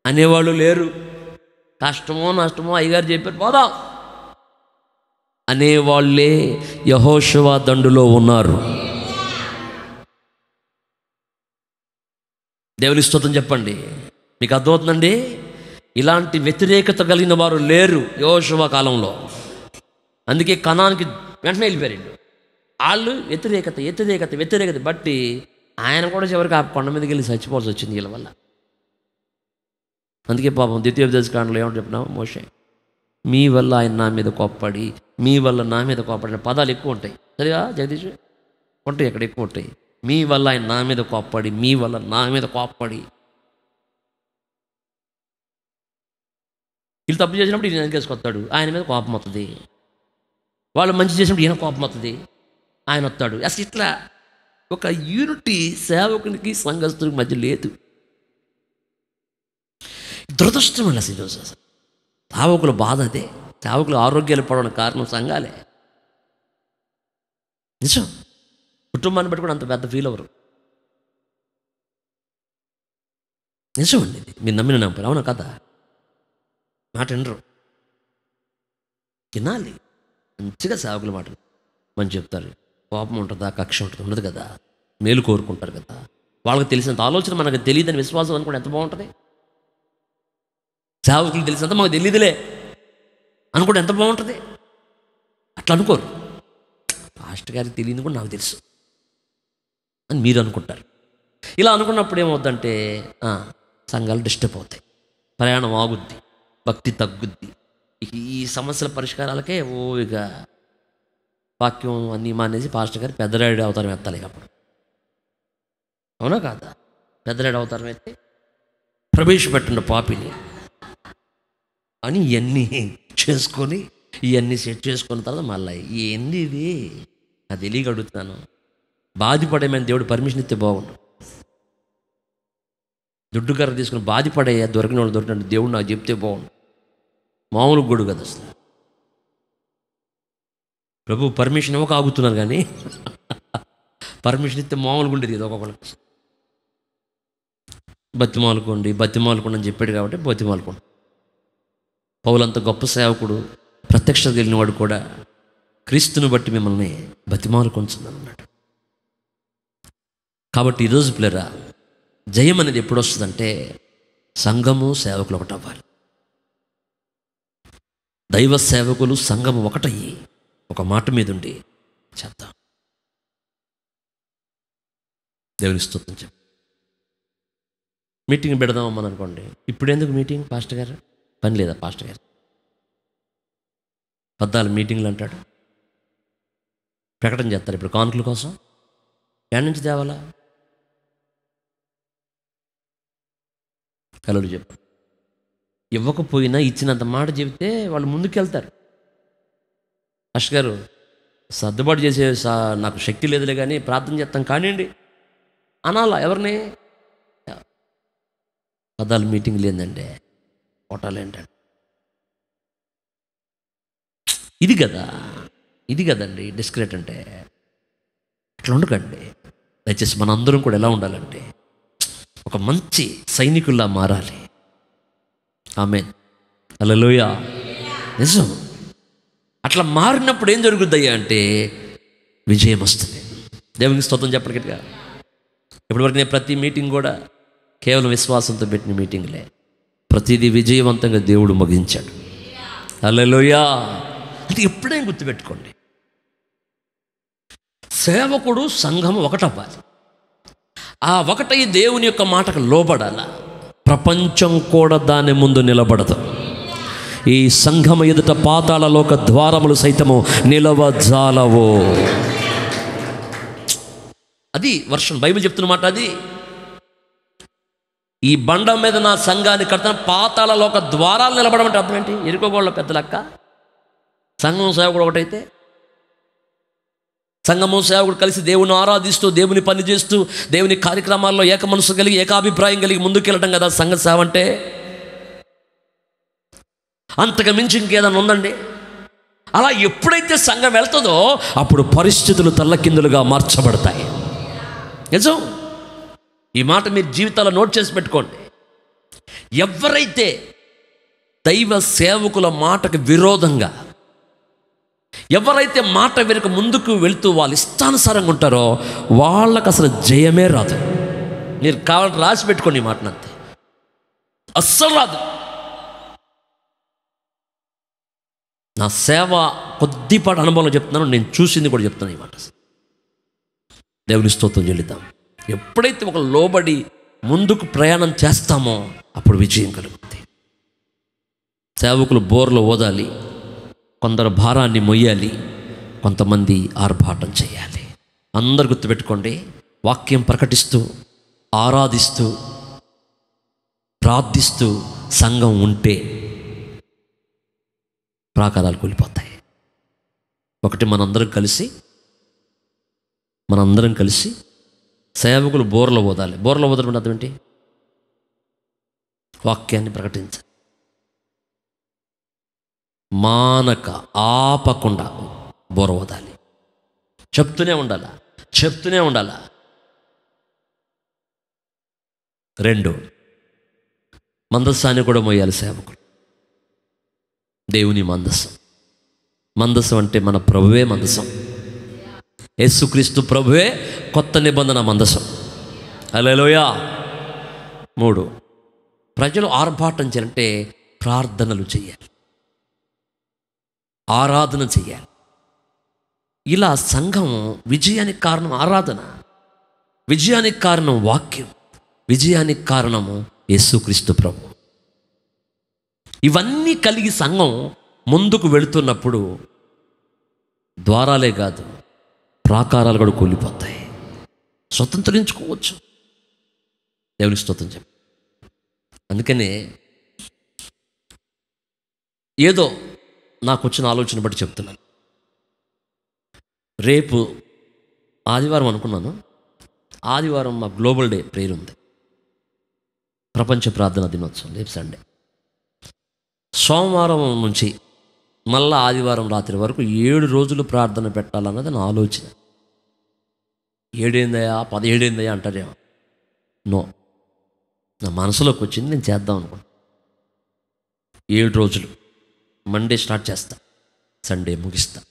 అనేవాళ్ళు లేరు. కష్టమో నష్టమో అయ్యగారు చెప్పారు పోదాం అనేవాళ్ళే యెహోషువ దండులో ఉన్నారు. దేవుని స్తోత్రం చెప్పండి. మీకు అర్థమవుతుందండి? ఇలాంటి వ్యతిరేకత కలిగిన వారు లేరు యెహోషువ కాలంలో. అందుకే కనానికి వెంటనే వెళ్ళిపోయారు. వాళ్ళు వ్యతిరేకత బట్టి ఆయన కూడా చివరికి ఆ కొండ మీదకి వెళ్ళి చచ్చిపోవాల్సి వచ్చింది వీళ్ళ వల్ల. అందుకే పాపం ద్వితీయోపదేశ కాండలో ఏమంటే చెప్పినాము, మోషే మీ వల్ల ఆయన నా మీద కోప్పడి, మీ వల్ల నా మీద కోప్పడిన పదాలు ఎక్కువ ఉంటాయి. సరిగా జగదీష్? ఉంటాయి, అక్కడ ఎక్కువ ఉంటాయి. మీ వల్ల ఆయన నా మీద కోప్పడి, మీ వల్ల నా మీద కోప్పడి. వీళ్ళు తప్పు చేసినప్పుడు ఈయన వెనకేసుకొస్తాడు, ఆయన మీద కోపం వస్తుంది. వాళ్ళు మంచి చేసినప్పుడు ఈయన కోపం వస్తుంది, ఆయన వస్తాడు. అసలు ఇట్లా ఒక యూనిటీ సేవకునికి సంఘస్థునికి మధ్య లేదు. దురదృష్టం అండి అసలు ఈరోజు. అసలు సేవకుల బాధ అదే. సేవకులు ఆరోగ్యాలు పడడానికి కారణం సంఘాలే. నిజం. కుటుంబాన్ని బట్టి కూడా అంత పెద్ద ఫీల్ అవ్వరు. నిజం అండి. మీరు నమ్మిన నమ్మరు, అవునా కదా? మాట వినరు. వినాలి. మంచిగా సేవకుల మాట మంచి చెప్తారు. కోపం ఉంటుందా, కక్ష ఉంటుంది? ఉండదు కదా. మేలు కోరుకుంటారు కదా. వాళ్ళకి తెలిసినంత ఆలోచన మనకు తెలియదని విశ్వాసం అనుకుంటే ఎంత బాగుంటుంది. సేవకులు తెలిసినంత మాకు తెలియదులే అనుకుంటే ఎంత బాగుంటుంది. అట్లా అనుకోరు. పాస్టర్ గారికి తెలియదు కూడా నాకు తెలుసు అని మీరు అనుకుంటారు. ఇలా అనుకున్నప్పుడు ఏమవుద్దంటే సంఘాలు డిస్టర్బ్ అవుతాయి, ప్రయాణం ఆగుద్ది, భక్తి తగ్గుద్ది. ఈ సమస్యల పరిష్కారాలకే ఇక వాక్యం అన్నీ మానేసి పాస్టర్ గారు పెద్దరాయుడు అవతారం ఎత్తాలి. అప్పుడు అవునా కాదా? పెద్దరాయుడు అవతారం ఎత్తి ప్రవేశపెట్టిన పాపిని అని ఇవన్నీ చేసుకొని ఇవన్నీ సెట్ చేసుకున్న తర్వాత మళ్ళీ ఏంది ఇది అది తెలియక అడుగుతున్నాను. బాధపడేమని దేవుడు పర్మిషన్ ఇస్తే బాగుండు. దుడ్డు కర్ర తీసుకుని బాధపడే దొరికిన వాళ్ళు దొరికినట్టు దేవుడు నాకు చెప్తే బాగుండు. మామూలు గొడు కదా అసలు. ప్రభు పర్మిషన్ ఇవ్వక ఆగుతున్నారు, కానీ పర్మిషన్ ఇస్తే మామూలుగా ఉండేది కదా. ఒక్కొక్కరికి బతిమాలుకోండి అని చెప్పాడు కాబట్టి బతిమాలుకోండి. పౌలంత గొప్ప సేవకుడు, ప్రత్యక్షత తెలియని వాడు కూడా క్రీస్తుని బట్టి మిమ్మల్ని బతిమాలుకొంచుందన్నాడు. కాబట్టి ఈరోజు పిల్లరా, జయం అనేది ఎప్పుడు వస్తుందంటే సంఘము సేవకులు ఒకటి అవ్వాలి. దైవ సేవకులు సంఘము ఒకటయ్యి ఒక మాట మీద ఉండి చేద్దాం. దేవుని స్తోత్రం చెప్పు. మీటింగ్ పెడదామని అనుకోండి. ఇప్పుడు ఎందుకు మీటింగ్ పాస్టర్ గారు? పని లేదా పాస్టర్ గారు? 14 మీటింగ్లు అంటాడు, ప్రకటన చేస్తారు. ఇప్పుడు కానుకల కోసం ఎక్కడి నుంచి తేవాలా? కలలు చెప్పు. ఇవ్వకపోయినా ఇచ్చినంత మాట చెబితే వాళ్ళు ముందుకెళ్తారు. పాస్టర్ గారు సర్దుబాటు చేసే నాకు శక్తి లేదులే కానీ ప్రార్థన చేస్తాం కానివ్వండి అనాలా? ఎవరిని? 14 మీటింగ్లు ఏందంటే కోటాలు ఏంటండి? ఇది కదండి డిస్క్రెట్ అంటే. ఇట్లా ఉండకండి దయచేసి. మనందరం కూడా ఎలా ఉండాలంటే ఒక మంచి సైనికుల్లా మారాలి. ఆమేన్, హల్లెలూయా. నిజం. అట్లా మారినప్పుడు ఏం జరుగుద్దయ్యా అంటే విజయం వస్తుంది. దేవునికి స్తోత్రం చెప్పగలిగా. ఇప్పటివరకు నేను ప్రతి మీటింగ్ కూడా కేవలం విశ్వాసంతో పెట్టిన మీటింగ్లే. ప్రతిదీ విజయవంతంగా దేవుడు ముగించాడు. హల్లెలూయా. అంటే ఎప్పుడైనా గుర్తుపెట్టుకోండి, సేవకుడు సంఘము ఒకటవ్వాలి. ఆ ఒకటై దేవుని యొక్క మాటకు లోబడాల. ప్రపంచం కూడా దాని ముందు నిలబడదు. ఈ సంఘము ఎదుట పాతాళలోక ద్వారములు సైతము నిలవజాలవు. అది వర్షం బైబిల్ చెప్తున్న మాట. అది ఈ బండ మీద నా సంఘాన్ని కడతాను, పాతాళలోక ద్వారాలు నిలబడమంటే అర్థం ఏంటి? ఎరుకోగోళ్ళ పెద్ద లెక్క. సంఘం సేవకుడు ఒకటైతే సంఘము సేవకుడు కలిసి దేవుని ఆరాధిస్తూ, దేవుని పని చేస్తూ, దేవుని కార్యక్రమాల్లో ఏక మనసు కలిగి, ఏకాభిప్రాయం కలిగి ముందుకెళ్ళటం కదా సంఘ సేవ అంటే. అంతకు మించి ఇంకేదన్నా ఉందండి? అలా ఎప్పుడైతే సంఘం వెళ్తుందో అప్పుడు పరిస్థితులు తల్లకిందులుగా మార్చబడతాయి. నిజం. ఈ మాట మీరు జీవితాల్లో నోట్ చేసి పెట్టుకోండి. ఎవరైతే దైవ సేవకుల మాటకు విరోధంగా, ఎవరైతే మాట వెనుక ముందుకు వెళుతూ వాళ్ళు ఇష్టానుసారంగా ఉంటారో వాళ్ళకు అసలు జయమే రాదు. మీరు కావాలంటే రాసి పెట్టుకోండి ఈ మాటనంతే, అస్సలు రాదు. నా సేవ కొద్దిపాటి అనుభవంలో చెప్తున్నాను, నేను చూసింది కూడా చెప్తున్నాను ఈ మాట. దేవుని స్తోత్రం చెల్లిద్దాం. ఎప్పుడైతే ఒక లోబడి ముందుకు ప్రయాణం చేస్తామో అప్పుడు విజయం కలుగుతుంది. సేవకులు బోర్లు ఓదాలి, కొందరు భారాన్ని మొయ్యాలి, కొంతమంది ఆర్భాటం చేయాలి. అందరు గుర్తుపెట్టుకోండి, వాక్యం ప్రకటిస్తూ, ఆరాధిస్తూ, ప్రార్థిస్తూ సంఘం ఉంటే ప్రాకారాలు కూలిపోతాయి. ఒకటి మనందరం కలిసి సేవకులు బోర్లో ఓదాలి. బోర్లో ఓదడం అర్థం ఏంటి? వాక్యాన్ని ప్రకటించాలి, మానక ఆపకుండా బోర ఓదాలి, చెప్తూనే ఉండాలా. 2, మందస్సాన్ని కూడా మోయాలి సేవకులు. దేవుని మందసం అంటే మన ప్రభువే మందసం. యేసుక్రీస్తు ప్రభువే కొత్త నిబంధన మందసం. హల్లెలూయా. 3, ప్రజలు ఆర్భాటం చేయాలంటే ప్రార్థనలు చేయాలి, ఆరాధన చేయాలి. ఇలా సంఘం విజయానికి కారణం ఆరాధన, విజయానికి కారణం వాక్యం, విజయానికి కారణము యేసుక్రీస్తు ప్రభు. ఇవన్నీ కలిగి సంఘం ముందుకు వెళుతున్నప్పుడు ద్వారాలే కాదు, ప్రాకారాలు కూడా కూలిపోతాయి. స్వతంత్రించుకోవచ్చు. దేవుని స్తోత్రం చెప్పి. అందుకనే ఏదో నాకు వచ్చిన ఆలోచన బట్టి చెప్తున్నాను. రేపు ఆదివారం అనుకున్నాను, ఆదివారం మా గ్లోబల్ డే ప్రేయర్ ఉంది, ప్రపంచ ప్రార్థన దినోత్సవం, రేపు సండే. సోమవారం నుంచి మళ్ళా ఆదివారం రాత్రి వరకు 7 రోజులు ప్రార్థన పెట్టాలన్నది నా ఆలోచన. 7 ఏందయ్యా 17 ఏందయ్యా అంటారేమో. నో, నా మనసులోకి వచ్చింది, నేను చేద్దాం అనుకున్నాను. 7 రోజులు, మండే స్టార్ట్ చేస్తా, సండే ముగిస్తా.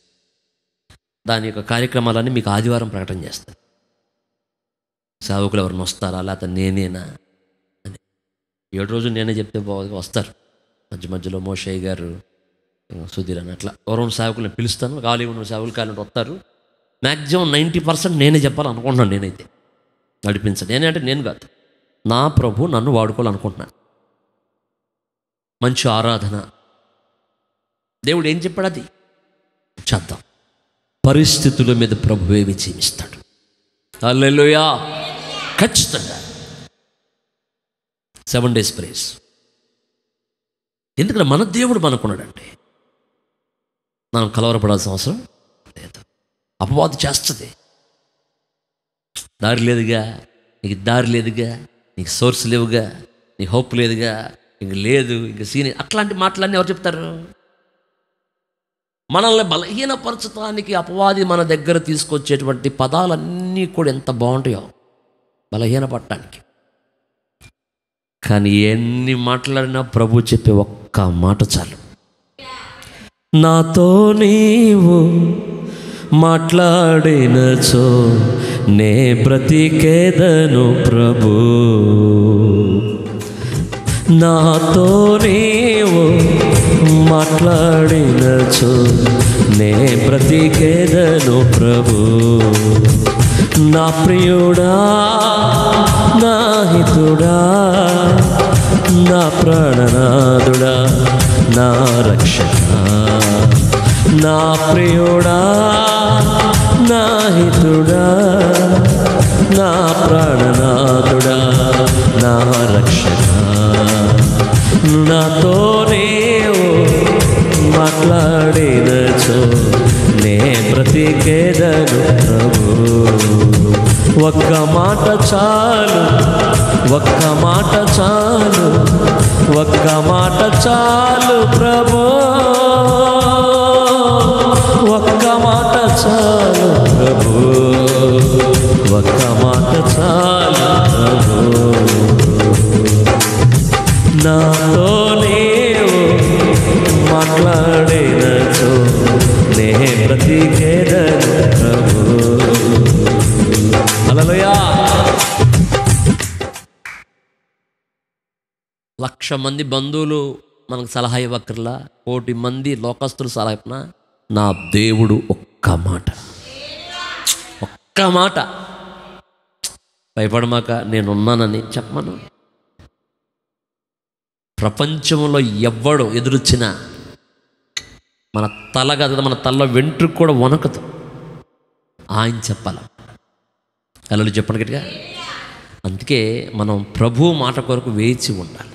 దాని యొక్క కార్యక్రమాలన్నీ మీకు ఆదివారం ప్రకటన చేస్తాను. సేవకులు ఎవరిని వస్తారా లేకపోతే నేనేనా అని. 7 రోజులు నేనే చెప్తే వస్తారు. మధ్యలో మోషయ్య గారు, సుధీర్ అని అట్లా ఎవరైనా సేవకులను పిలుస్తాను. ఖాళీ ఉన్న సేవకులు కాలంటే వస్తారు. మ్యాక్సిమం 90% నేనే చెప్పాలనుకుంటున్నాను. నేనైతే నడిపించాను. నేనే అంటే నేను కాదు, నా ప్రభు నన్ను వాడుకోవాలనుకుంటున్నాను. మంచి ఆరాధన, దేవుడు ఏం చెప్పాడు అది చేద్దాం. పరిస్థితుల మీద ప్రభువే విజయమిస్తాడు. హల్లెలూయా. ఖచ్చితంగా 7 days ప్రేయర్స్. ఎందుకంటే మన దేవుడు మనకున్నాడంటే మనం కలవరపడాల్సిన అవసరం లేదు. అపవాది చేస్తుంది, దారి లేదుగా, నీకు దారి లేదుగా, నీకు సోర్స్ లేవుగా, నీకు హోప్ లేదుగా, ఇంక లేదు, ఇంక సీనియర్, అట్లాంటి మాటలన్నీ ఎవరు చెప్తారు? మనల్ని బలహీనపరచడానికి అపవాది మన దగ్గర తీసుకొచ్చేటువంటి పదాలన్నీ కూడా ఎంత బాగుంటాయో బలహీనపడటానికి. కానీ ఎన్ని మాట్లాడినా ప్రభు చెప్పే ఒక్క మాట చాలు. నాతో నీవు మాట్లాడినచో నే బ్రతికేదను ప్రభు, నాతో నీవు మాట్లాడినచో నే బ్రతికేదను ప్రభు. నా ప్రియుడా, నా హితుడా, నా ప్రాణనాథుడా, నా రక్షక, నా ప్రియుడా, నా హితుడా, నా ప్రాణనాథుడా, నా రక్షక, నాతో నీవు మాట్లాడినచో నే బ్రతికేదను ప్రభు. ఒక్క మాట చాలు, ఒక్క మాట చాలు, ఒక్క మాట చాలు ప్రభు. ఒక్క మాట చాలు ప్రభు, ఒక్క మాట చాలు ప్రభు. నాతో నీవు మాట్లాడినచో నే బ్రతికేదను ప్రభు. హల్లెలూయా. 1,00,000 మంది బంధువులు మనకు సలహా ఇవ్వక్కర్లా, 1,000,000 మంది లోకస్తులు సలహా ఇవ్వనా, నా దేవుడు ఒక్క మాట, ఒక్క మాట, భయపడమాక నేనున్నానని చెప్పమను. ప్రపంచంలో ఎవ్వడు ఎదురొచ్చినా మన తల కాదు కదా, మన తలలో వెంట్రుకు కూడా వణకదు. ఆయన చెప్పాల. అలా చెప్పండి గట్టిగా. అందుకే మనం ప్రభు మాట కొరకు వేచి ఉండాలి.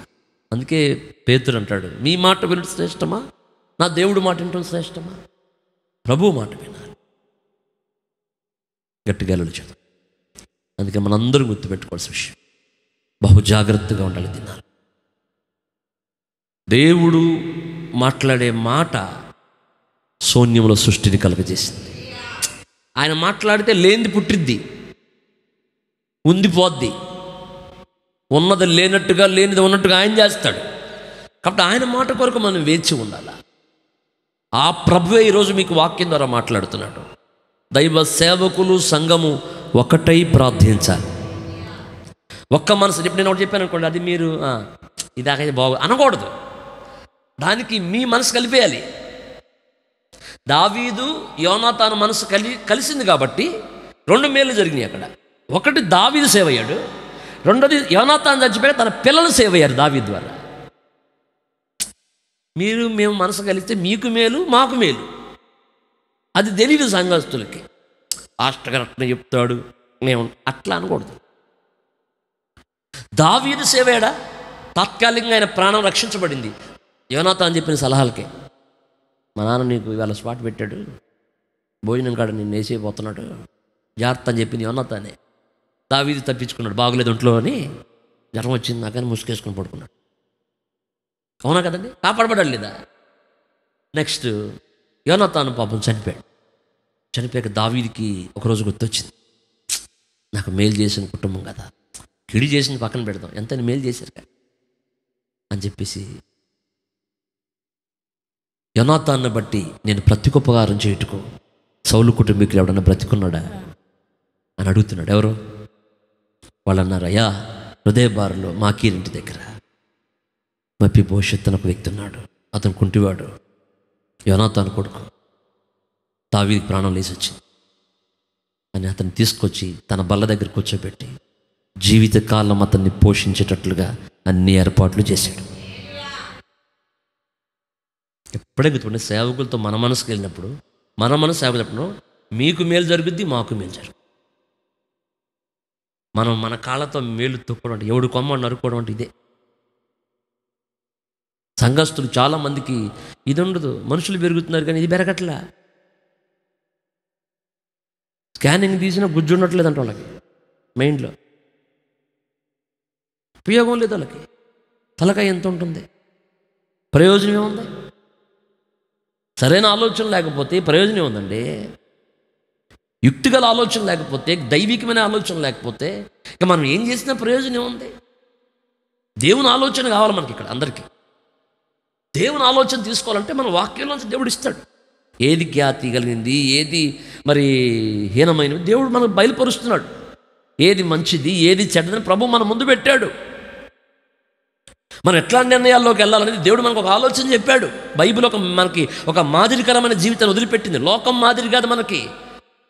అందుకే పేతురు అంటాడు, మీ మాట వినడం శ్రేష్టమా, నా దేవుడు మాట వినడం శ్రేష్టమా? ప్రభు మాట వినాలి. గట్టిగా చదువు. అందుకే మనందరూ గుర్తుపెట్టుకోవాల్సిన విషయం, బహు జాగ్రత్తగా ఉండాలి. తిన్నారు దేవుడు మాట్లాడే మాట శూన్యంలో సృష్టిని కలుగజేసింది. ఆయన మాట్లాడితే లేనిది పుట్టిద్ది, ఉందిపోద్ది, ఉన్నది లేనట్టుగా లేనిది ఉన్నట్టుగా ఆయన చేస్తాడు. కాబట్టి ఆయన మాట కొరకు మనం వేచి ఉండాలి. ఆ ప్రభువే ఈరోజు మీకు వాక్యం ద్వారా మాట్లాడుతున్నాడు. దైవ సేవకులు సంఘము ఒకటై ప్రార్థించాలి. ఒక్క మనసు. ఇప్పుడు నేను ఒకటి చెప్పాను అనుకోండి, అది మీరు ఇదాకైతే బాగు అనకూడదు. దానికి మీ మనసు కలిపేయాలి. దావీదు యోనాతాను మనసు కలిసింది కాబట్టి 2 మేలు జరిగినాయి అక్కడ. ఒకటి దావీదు సేవ అయ్యాడు, రెండోది యోనాతాను చచ్చిపోయి తన పిల్లలు సేవ అయ్యారు దావీదు ద్వారా. మేము మనసు కలిస్తే మీకు మేలు, మాకు మేలు. అది తెలియదు సంఘస్థులకి. ఆస్టగా అట్లా చెప్తాడు, మేము అట్లా అనకూడదు. దావీదు సేవ అయ్యాడా, తాత్కాలికంగా ఆయన ప్రాణం రక్షించబడింది యోనాతాను చెప్పిన సలహాలకే. మా నాన్న నీకు ఇవాళ స్పాట్ పెట్టాడు, భోజనం కాడ నిన్ను వేసేపోతున్నాడు, జాగ్రత్త అని చెప్పింది యోనాతానే. దావీదు తప్పించుకున్నాడు, బాగులేదు ఒంట్లో అని, జ్వరం వచ్చింది నాకని ముసుకేసుకుని పడుకున్నాడు. అవునా కదండి, కాపాడబడాలి లేదా? నెక్స్ట్ యోనాతాను పాపం చనిపోయాడు. చనిపోయాక దావీదుకి ఒకరోజు గుర్తొచ్చింది, నాకు మేలు చేసిన కుటుంబం కదా, కిడి చేసింది పక్కన పెడదాం, ఎంతైనా మేలు చేశారు కదా అని చెప్పేసి యోనాతాన్ని బట్టి నేను ప్రత్యుపకారం చేయుటకు సౌలు కుటుంబీకులు ఎవడన్నా బ్రతికున్నాడా అని అడుగుతున్నాడు. ఎవరు వాళ్ళు అన్నారు, అయ్యా హృదయ బారులో మాకీరింటి దగ్గర మెఫీబోషెత్ అని ఒక వ్యక్తి ఉన్నాడు, అతను కుంటివాడు, యోనాతాను కొడుకు, దావీదుకి ప్రాణం లేచి వచ్చింది అని అతన్ని తీసుకొచ్చి తన బల్ల దగ్గర కూర్చోబెట్టి జీవితకాలం అతన్ని పోషించేటట్లుగా అన్ని ఏర్పాట్లు చేశాడు. ఎప్పుడే గుర్తుండే, సేవకులతో మన మనసుకు వెళ్ళినప్పుడు, మన మనసు సేవకులప్పుడు మీకు మేలు జరుగుద్ది, మాకు మేలు జరుగుద్ది. మనం మన కాళ్ళతో మేలు తొక్కడం అంటే, ఎవడు కొమ్మ నరుకోవడం అంటే ఇదే. సంఘస్థులు చాలామందికి ఇది ఉండదు. మనుషులు పెరుగుతున్నారు కానీ ఇది పెరగట్లా. స్కానింగ్ తీసినా గుజ్జు ఉండట్లేదంట వాళ్ళకి, మైండ్లో ఉపయోగం లేదు వాళ్ళకి. తలకాయ ఎంత ఉంటుంది, ప్రయోజనం ఏముంది? సరైన ఆలోచన లేకపోతే ప్రయోజనం ఉందండి. యుక్తిగల ఆలోచన లేకపోతే, దైవికమైన ఆలోచన లేకపోతే ఇక మనం ఏం చేసినా ప్రయోజనం ఉంది. దేవుని ఆలోచన కావాలి మనకి. ఇక్కడ అందరికీ దేవుని ఆలోచన తీసుకోవాలంటే మన వాక్యంలోంచి దేవుడు ఇస్తాడు. ఏది ఖ్యాతి కలిగింది, ఏది మరి హీనమైనది దేవుడు మనకు బయలుపరుస్తున్నాడు. ఏది మంచిది, ఏది చెడ్డదని ప్రభు మన ముందు పెట్టాడు. మనం ఎట్లాంటి నిర్ణయాల్లోకి వెళ్ళాలనేది దేవుడు మనకు ఒక ఆలోచన చెప్పాడు. బైబిల్ మనకి ఒక మాదిరికరమైన జీవితాన్ని వదిలిపెట్టింది. లోకం మాదిరి కాదు మనకి,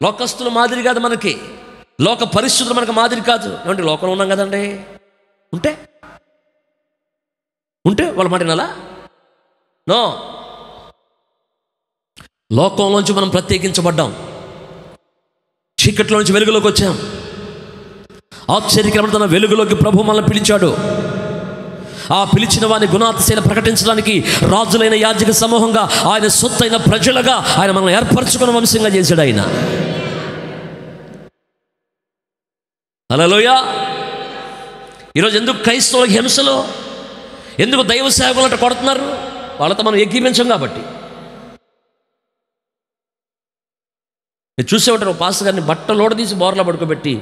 లోకస్తుల మాదిరి కాదు మనకి, లోక పరిస్థితులు మనకు మాదిరి కాదు. ఏమంటే లోకంలో ఉన్నాం కదండి, ఉంటే వాళ్ళ మాట వినాలా? నో, లోకంలోంచి మనం ప్రత్యేకించబడ్డాం, చీకట్లోంచి వెలుగులోకి వచ్చాం. ఆశ్చర్యకరమైన తన వెలుగులోకి ప్రభు మనల్ని పిలిచాడు. ఆ పిలిచిన వారిని గుణాతిశైన ప్రకటించడానికి రాజులైన యాజక సమూహంగా, ఆయన సొత్తైన ప్రజలుగా ఆయన మనల్ని ఏర్పరచుకున్న వంశంగా చేశాడు ఆయన. హల్లెలూయా. ఈరోజు ఎందుకు క్రైస్తవులకు హింసలు, ఎందుకు దైవ సేవకులు అంటే కొడుతున్నారు? వాళ్ళతో మనం ఏకీపించం కాబట్టి. మీరు చూసే ఉంటారు, పాస్టర్ గారిని బట్టలోడ తీసి బోర్లా పడుకోబెట్టి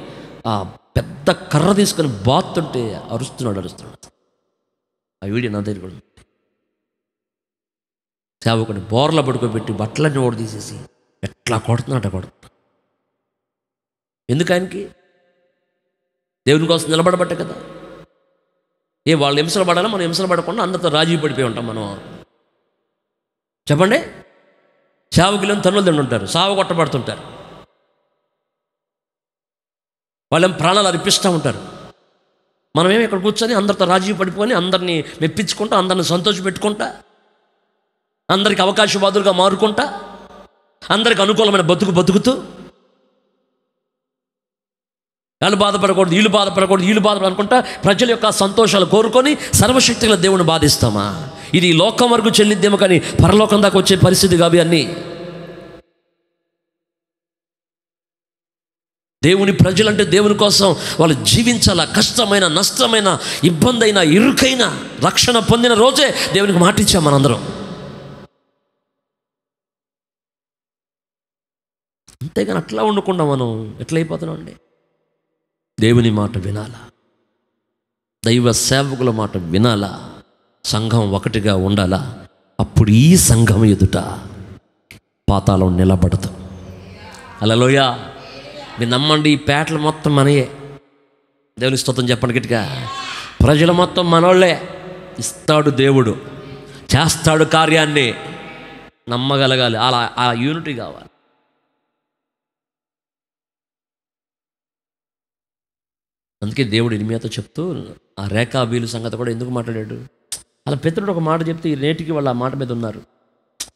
ఆ పెద్ద కర్ర తీసుకొని బాతుంటే అరుస్తున్నాడు. ఆ వీడియో నా దగ్గర కూడా ఉంది. సేవకుని బోర్లా పడుకోబెట్టి బట్టలన్నీ ఓడ తీసేసి ఎట్లా కొడుతున్నాడు. ఎందుకు? ఆయనకి దేవుని కోసం నిలబడబట్టే కదా. వాళ్ళు హింసలు పడాలా, మనం హింసలు పడకుండా అందరితో రాజీ పడిపోయి ఉంటాం మనం. చెప్పండి. సేవకులను తన్నులు తింటుంటారు, సాగు కొట్టబడుతుంటారు, వాళ్ళేం ప్రాణాలు అర్పిస్తూ ఉంటారు. మనమేమి ఇక్కడ కూర్చొని అందరితో రాజీ పడిపోయి అందరినీ మెప్పించుకుంటా, అందరిని సంతోషపెట్టుకుంటా, అందరికి అవకాశవాదులుగా మారుకుంటా, అందరికి అనుకూలమైన బతుకుతూ వాళ్ళు బాధపడకూడదు, వీళ్ళు బాధపడనుకుంటా ప్రజల యొక్క సంతోషాలు కోరుకొని సర్వశక్తిగా దేవుని బాధిస్తామా? ఇది లోకం వరకు చెల్లిద్దేమో కానీ పరలోకం దాకా వచ్చే పరిస్థితి కావి అన్నీ. దేవుని ప్రజలంటే దేవుని కోసం వాళ్ళు జీవించాల. కష్టమైన, నష్టమైన, ఇబ్బంది అయినా, ఇరుకైన రక్షణ పొందిన రోజే దేవునికి మాటిచ్చాం మనందరం. అంతేగాని అట్లా ఉండకుండా మనం ఎట్లయిపోతున్నాం అండి? దేవుని మాట వినాలా, దైవ సేవకుల మాట వినాలా, సంఘం ఒకటిగా ఉండాలా. అప్పుడు ఈ సంఘం ఎదుట పాతాళం నిలబడదు. హల్లెలూయా. మీరు నమ్మండి, ఈ పేటలు మొత్తం మనయే. దేవుని స్తోత్రం చెప్పండి గట్టిగా. ప్రజలు మొత్తం మనోళ్ళే. ఇస్తాడు దేవుడు, చేస్తాడు కార్యాన్ని. నమ్మగలగాలి. అలా ఆ యూనిటీ కావాలి. అందుకే దేవుడు ఇర్మీయాతో చెప్తూ ఆ రేఖాబీలు సంగతి కూడా ఎందుకు మాట్లాడాడు? అలా పితరుడు ఒక మాట చెప్తే నేటికి వాళ్ళు ఆ మాట మీద ఉన్నారు.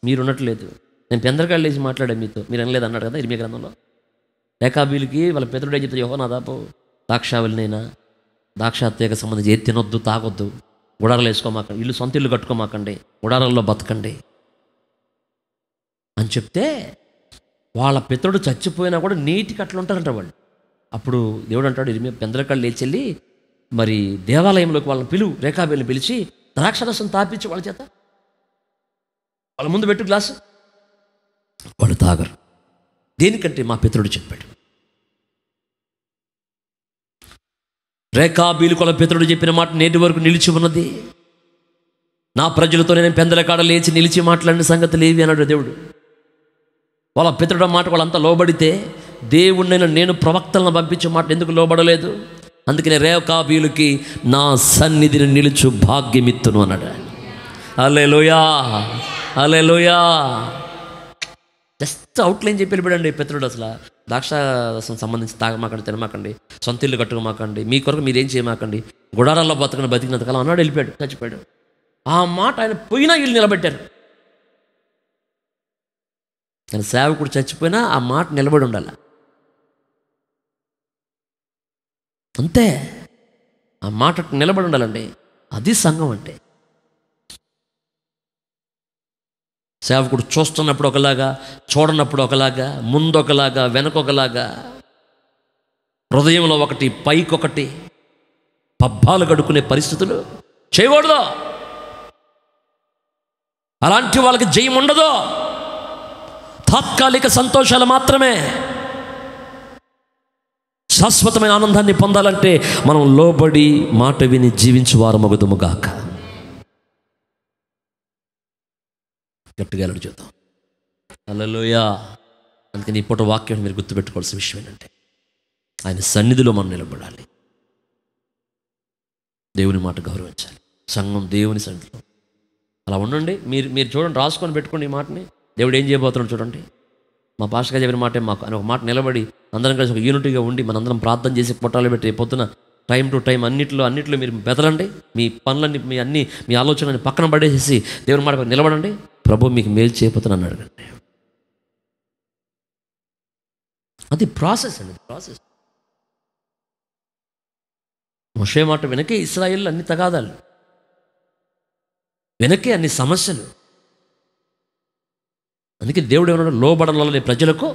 మీరు ఉన్నట్లేదు. నేను పెందరకాయలు లేచి మాట్లాడాను మీతో, మీరు అనలేదు అన్నాడు కదా ఇర్మీయా గ్రంథంలో. రేఖాబీలకి వాళ్ళ పితరుడే చెప్తే, యెహోవా దాపు ద్రాక్షావళినైనా ద్రాక్షాత్యకు సంబంధించి ఏది తినొద్దు, తాగొద్దు, గుడారాలు వేసుకోమాకండి, సొంత ఇల్లు కట్టుకోమాకండి, గుడారాల్లో బతకండి అని చెప్తే వాళ్ళ పితరుడు చచ్చిపోయినా కూడా నీటికి అట్లా ఉంటారంట వాళ్ళు. అప్పుడు దేవుడు అంటాడు, ఇర్మీయా పెందరకాయలు లేచెల్లి మరి దేవాలయంలోకి వాళ్ళని రేఖాబీలను పిలిచి ద్రాక్షరసం తాపించి వాళ్ళ చేత వాళ్ళ ముందు పెట్టు గ్లాసు. వాళ్ళు తాగరు. దేనికంటే మా పితరుడు చెప్పాడు. రేఖాబీలు కొల పితరుడు చెప్పిన మాట నేటి వరకు నిలిచి ఉన్నది. నా ప్రజలతో నేను పెందలకాడ లేచి నిలిచి మాట్లాడిన సంగతి లేవి అన్నాడు దేవుడు. వాళ్ళ పితరుడు మాట వాళ్ళంతా లోబడితే దేవుడినైనా నేను ప్రవక్తలను పంపించే మాట ఎందుకు లోబడలేదు? అందుకనే రేఖాబీలుకి నా సన్నిధిని నిలుచు భాగ్యమిత్తును అన్నాడు. హల్లెలూయా, హల్లెలూయా. జస్ట్ అవుట్లైన్ చెప్పి వెళ్ళిపోయాడండి పితరుడు. అసలు ద్రాక్షారసం సంబంధించి తాగమాకండి, తినమాకండి, సొంత ఇల్లు కట్టుకోమాకండి, మీ కొరకు మీరేం చేయమాకండి, గుడారాల్లో బతికినంతకాలం అన్నాడు. వెళ్ళిపోయాడు, చచ్చిపోయాడు. ఆ మాట ఆయన పోయినా వీళ్ళు నిలబెట్టారు. కానీ సేవకుడు చచ్చిపోయినా ఆ మాట నిలబడి ఉండాలి. అంతే, ఆ మాట నిలబడి ఉండాలండి. అది సంఘం అంటే. సేవకుడు చూస్తున్నప్పుడు ఒకలాగా, చూడనప్పుడు ఒకలాగా, ముందు ఒకలాగా, వెనకొకలాగా, హృదయంలో ఒకటి, పైకొకటి, పబ్బాలు గడుకునే పరిస్థితులు చేయకూడదు. అలాంటి వాళ్ళకి జయం ఉండదు. తాత్కాలిక సంతోషాలు మాత్రమే. శాశ్వతమైన ఆనందాన్ని పొందాలంటే మనం లోబడి మాట విని జీవించు వారమగుదుముగాక. గట్టిగా చూద్దాం. హల్లెలూయా. అందుకని ఇప్పుడు వాక్యం మీరు గుర్తుపెట్టుకోవాల్సిన విషయం ఏంటంటే, ఆయన సన్నిధిలో మనం నిలబడాలి, దేవుని మాట గౌరవించాలి, సంఘం దేవుని సన్నిధిలో అలా ఉండండి. మీరు చూడండి, రాసుకొని పెట్టుకోండి ఈ మాటని. దేవుడు ఏం చేయబోతున్నాడు చూడండి. మా పాస్టర్ గారు చెప్పిన మాట మాకు అని ఒక మాట నిలబడి అందరం కలిసి ఒక యూనిటీగా ఉండి మనందరం ప్రార్థన చేసి పొట్టాలు పెట్టి పొద్దున టైం టు టైం అన్నిట్లో మీరు బెదలండి. మీ పనులన్నీ, మీ ఆలోచనని పక్కన పడేసేసి దేవుని మాట నిలబడండి. ప్రభు మీకు మేలు చేయబోతున్నా అన్నాడు. అది ప్రాసెస్ అండి, ప్రాసెస్. మోషే మాట వెనకే ఇశ్రాయేలు అన్ని తగాదాలు. వెనకే అన్ని సమస్యలు. అందుకే దేవుడు ఏమన్నాడు, లోబడడం వల్ల ప్రజలకు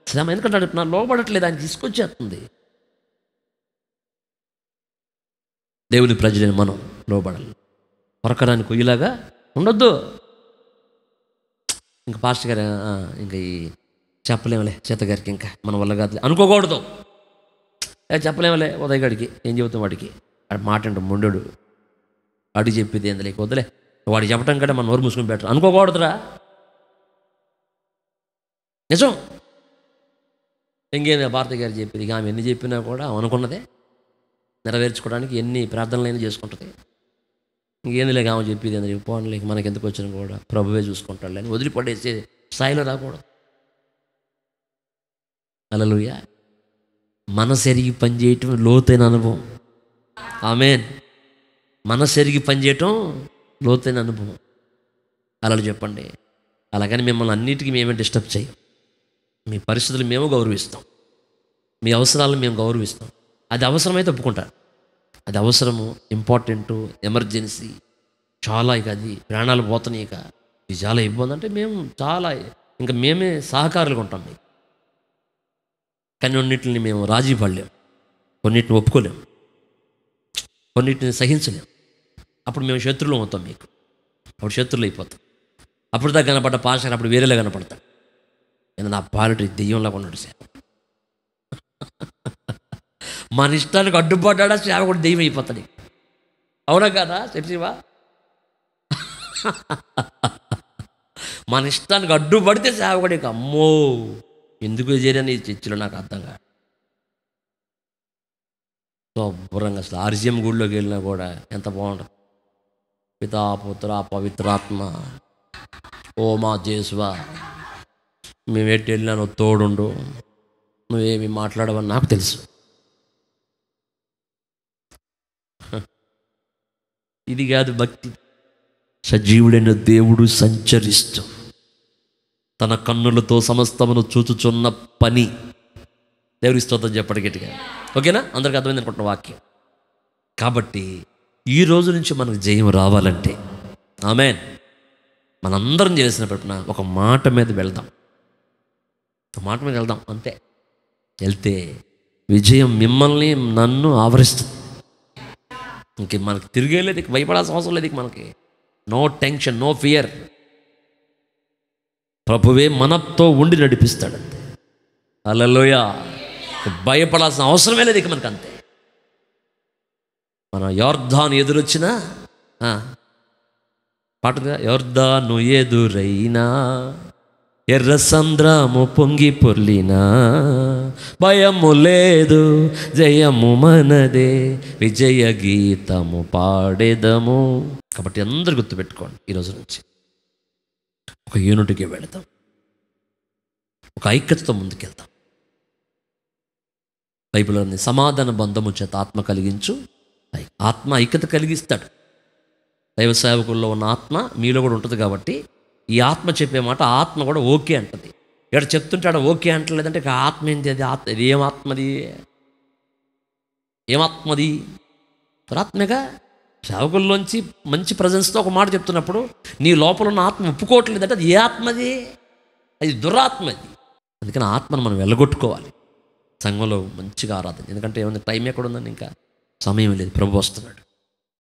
శ్రమ. ఎందుకంటే నా లోబడట్లేదు, ఆయన తీసుకొచ్చేస్తుంది. దేవుని ప్రజలని మనం లోబడాలి. కొరకడానికి కొయ్యలాగా ఉండొద్దు. ఇంకా పాస్టర్ గారు ఇంకా ఈ చెప్పలేములే సీత గారికి, ఇంకా మన వల్ల కాదు అనుకోకూడదు. చెప్పలేములే ఉదయ్ గడికి ఏం చెబుతాం, వాడికి వాడి మాట అంటే మొండోడు, వాడికి చెప్పేది ఏంది లేక వదిలే, వాడికి చెప్పడం కంటే మన నోరు మూసుకుని బెటర్ అనుకోకూడదురా. నిజం. ఇంకేంది భారతి గారు చెప్పేది, ఇక ఆమె ఎన్ని చెప్పినా కూడా అనుకున్నదే నెరవేర్చుకోవడానికి ఎన్ని ప్రార్థనలైనా చేసుకుంటుంది. ఇంకేంది లేక ఆమె చెప్పేది ఏంది పోన్లేక మనకి ఎందుకు వచ్చినా కూడా ప్రభువే చూసుకుంటాడు అని వదిలిపడేసే స్థాయిలో రాకూడదు. హల్లెలూయా. మనసెరిగి పనిచేయటం లోతైన అనుభవం. ఆమేన్. మనసెరిగి పనిచేయటం లోతైన అనుభవం. అలా చెప్పండి. అలాగని మిమ్మల్ని అన్నిటికీ మేమే డిస్టర్బ్ చేయం. మీ పరిస్థితులు మేము గౌరవిస్తాం, మీ అవసరాలను మేము గౌరవిస్తాం. అది అవసరమైతే ఒప్పుకుంటారు. అది అవసరము, ఇంపార్టెంటు, ఎమర్జెన్సీ, చాలా ఇక అది ప్రాణాలు పోతున్నాయి, ఇక ఇది చాలా ఇబ్బంది అంటే మేము చాలా ఇంకా మేమే సహకారులుగా ఉంటాం మీకు. కానీ కొన్నిటిని మేము రాజీ పడలేం, కొన్నిటిని ఒప్పుకోలేం, కొన్నిటిని సహించలేం. అప్పుడు మేము శత్రువులు అవుతాం మీకు. అప్పుడు శత్రువులు అయిపోతాం. అప్పుడు దాకా కనపడ్డ పాస్టర్ అప్పుడు వేరేలా కనపడతాడు. నేను నా పాలిటి దెయ్యంలా కొన్నాడు సేవ. మన ఇష్టానికి అడ్డుపడ్డా సేవ కూడా దెయ్యం అయిపోతాడు. అవునా కదా శివా? మన ఇష్టానికి అడ్డుపడితే సేవ కూడా ఇక అమ్మో ఎందుకు చేరని చర్చిలో నాకు అర్థం కాదు. శుభ్రంగా అసలు ఆర్జిఎం గుడిలోకి వెళ్ళినా కూడా ఎంత బాగుంటుంది. పితా పుత్ర పవిత్రాత్మ ఓ మా జేసువా, మేము ఎట్టి వెళ్ళినా నువ్వు తోడుండు, నువ్వేమి మాట్లాడవని నాకు తెలుసు. ఇది కాదు భక్తి. సజీవుడైన దేవుడు సంచరిస్తూ తన కన్నులతో సమస్తమును చూచుచున్న పని. దేవుడి స్తోత్రం చెప్పండి గట్టిగా. ఓకేనా? అందరికీ అర్థమైంది అనుకుంటున్న వాక్యం. కాబట్టి ఈ రోజు నుంచి మనకు జయం రావాలంటే ఆమేన్, మనందరం చేసిన ప్రయత్న ఒక మాట మీద వెళ్దాం, ఒక మాట మీద వెళ్దాం అంతే. వెళ్తే విజయం మిమ్మల్ని నన్ను ఆవరిస్తుంది. ఇంక మనకి తిరిగేలేదు, ఇక భయపడాల్సిన అవసరం లేదు. ఇక మనకి నో టెన్షన్, నో ఫియర్. ప్రభువే మనతో ఉండి నడిపిస్తాడంతే. హల్లెలూయా. భయపడాల్సిన అవసరమే లేదు ఇక మనకు, అంతే. మన యోర్దాను ఎదురొచ్చినా పాటగా, యోర్దాను ఎదురైనా ఎర్ర సంద్రము పొంగి పొర్లినా భయము లేదు, జయము మనదే, విజయ గీతము పాడేదము. కాబట్టి అందరు గుర్తుపెట్టుకోండి, ఈరోజు నుంచి ఒక యూనిట్కి వెళతాం, ఒక ఐక్యతతో ముందుకెళ్తాం. బైబిల్లోని సమాధాన బంధము చేత ఆత్మ కలిగించు. ఆత్మ ఐక్యత కలిగిస్తాడు. దైవ సేవకుల్లో ఉన్న ఆత్మ మీలో కూడా ఉంటుంది. కాబట్టి ఈ ఆత్మ చెప్పే మాట ఆత్మ కూడా ఓకే అంటది. ఇక్కడ చెప్తుంటాడు ఓకే అంటలేదంటే ఇక ఆత్మ ఏంటి? అది ఆత్మ. ఇది ఏమాత్మది? ఏమాత్మది? ఆత్మగా సేవకుల్లోంచి మంచి ప్రజెన్స్తో ఒక మాట చెప్తున్నప్పుడు నీ లోపల ఉన్న ఆత్మ ఒప్పుకోవట్లేదంటే అది ఏ ఆత్మది? అది దురాత్మది. అందుకని ఆత్మను మనం వెళ్ళగొట్టుకోవాలి. సంఘంలో మంచిగా ఆరాధన. ఎందుకంటే ఏమన్నా టైం ఎక్కడ ఉందని ఇంకా సమయం లేదు. ప్రభు వస్తున్నాడు.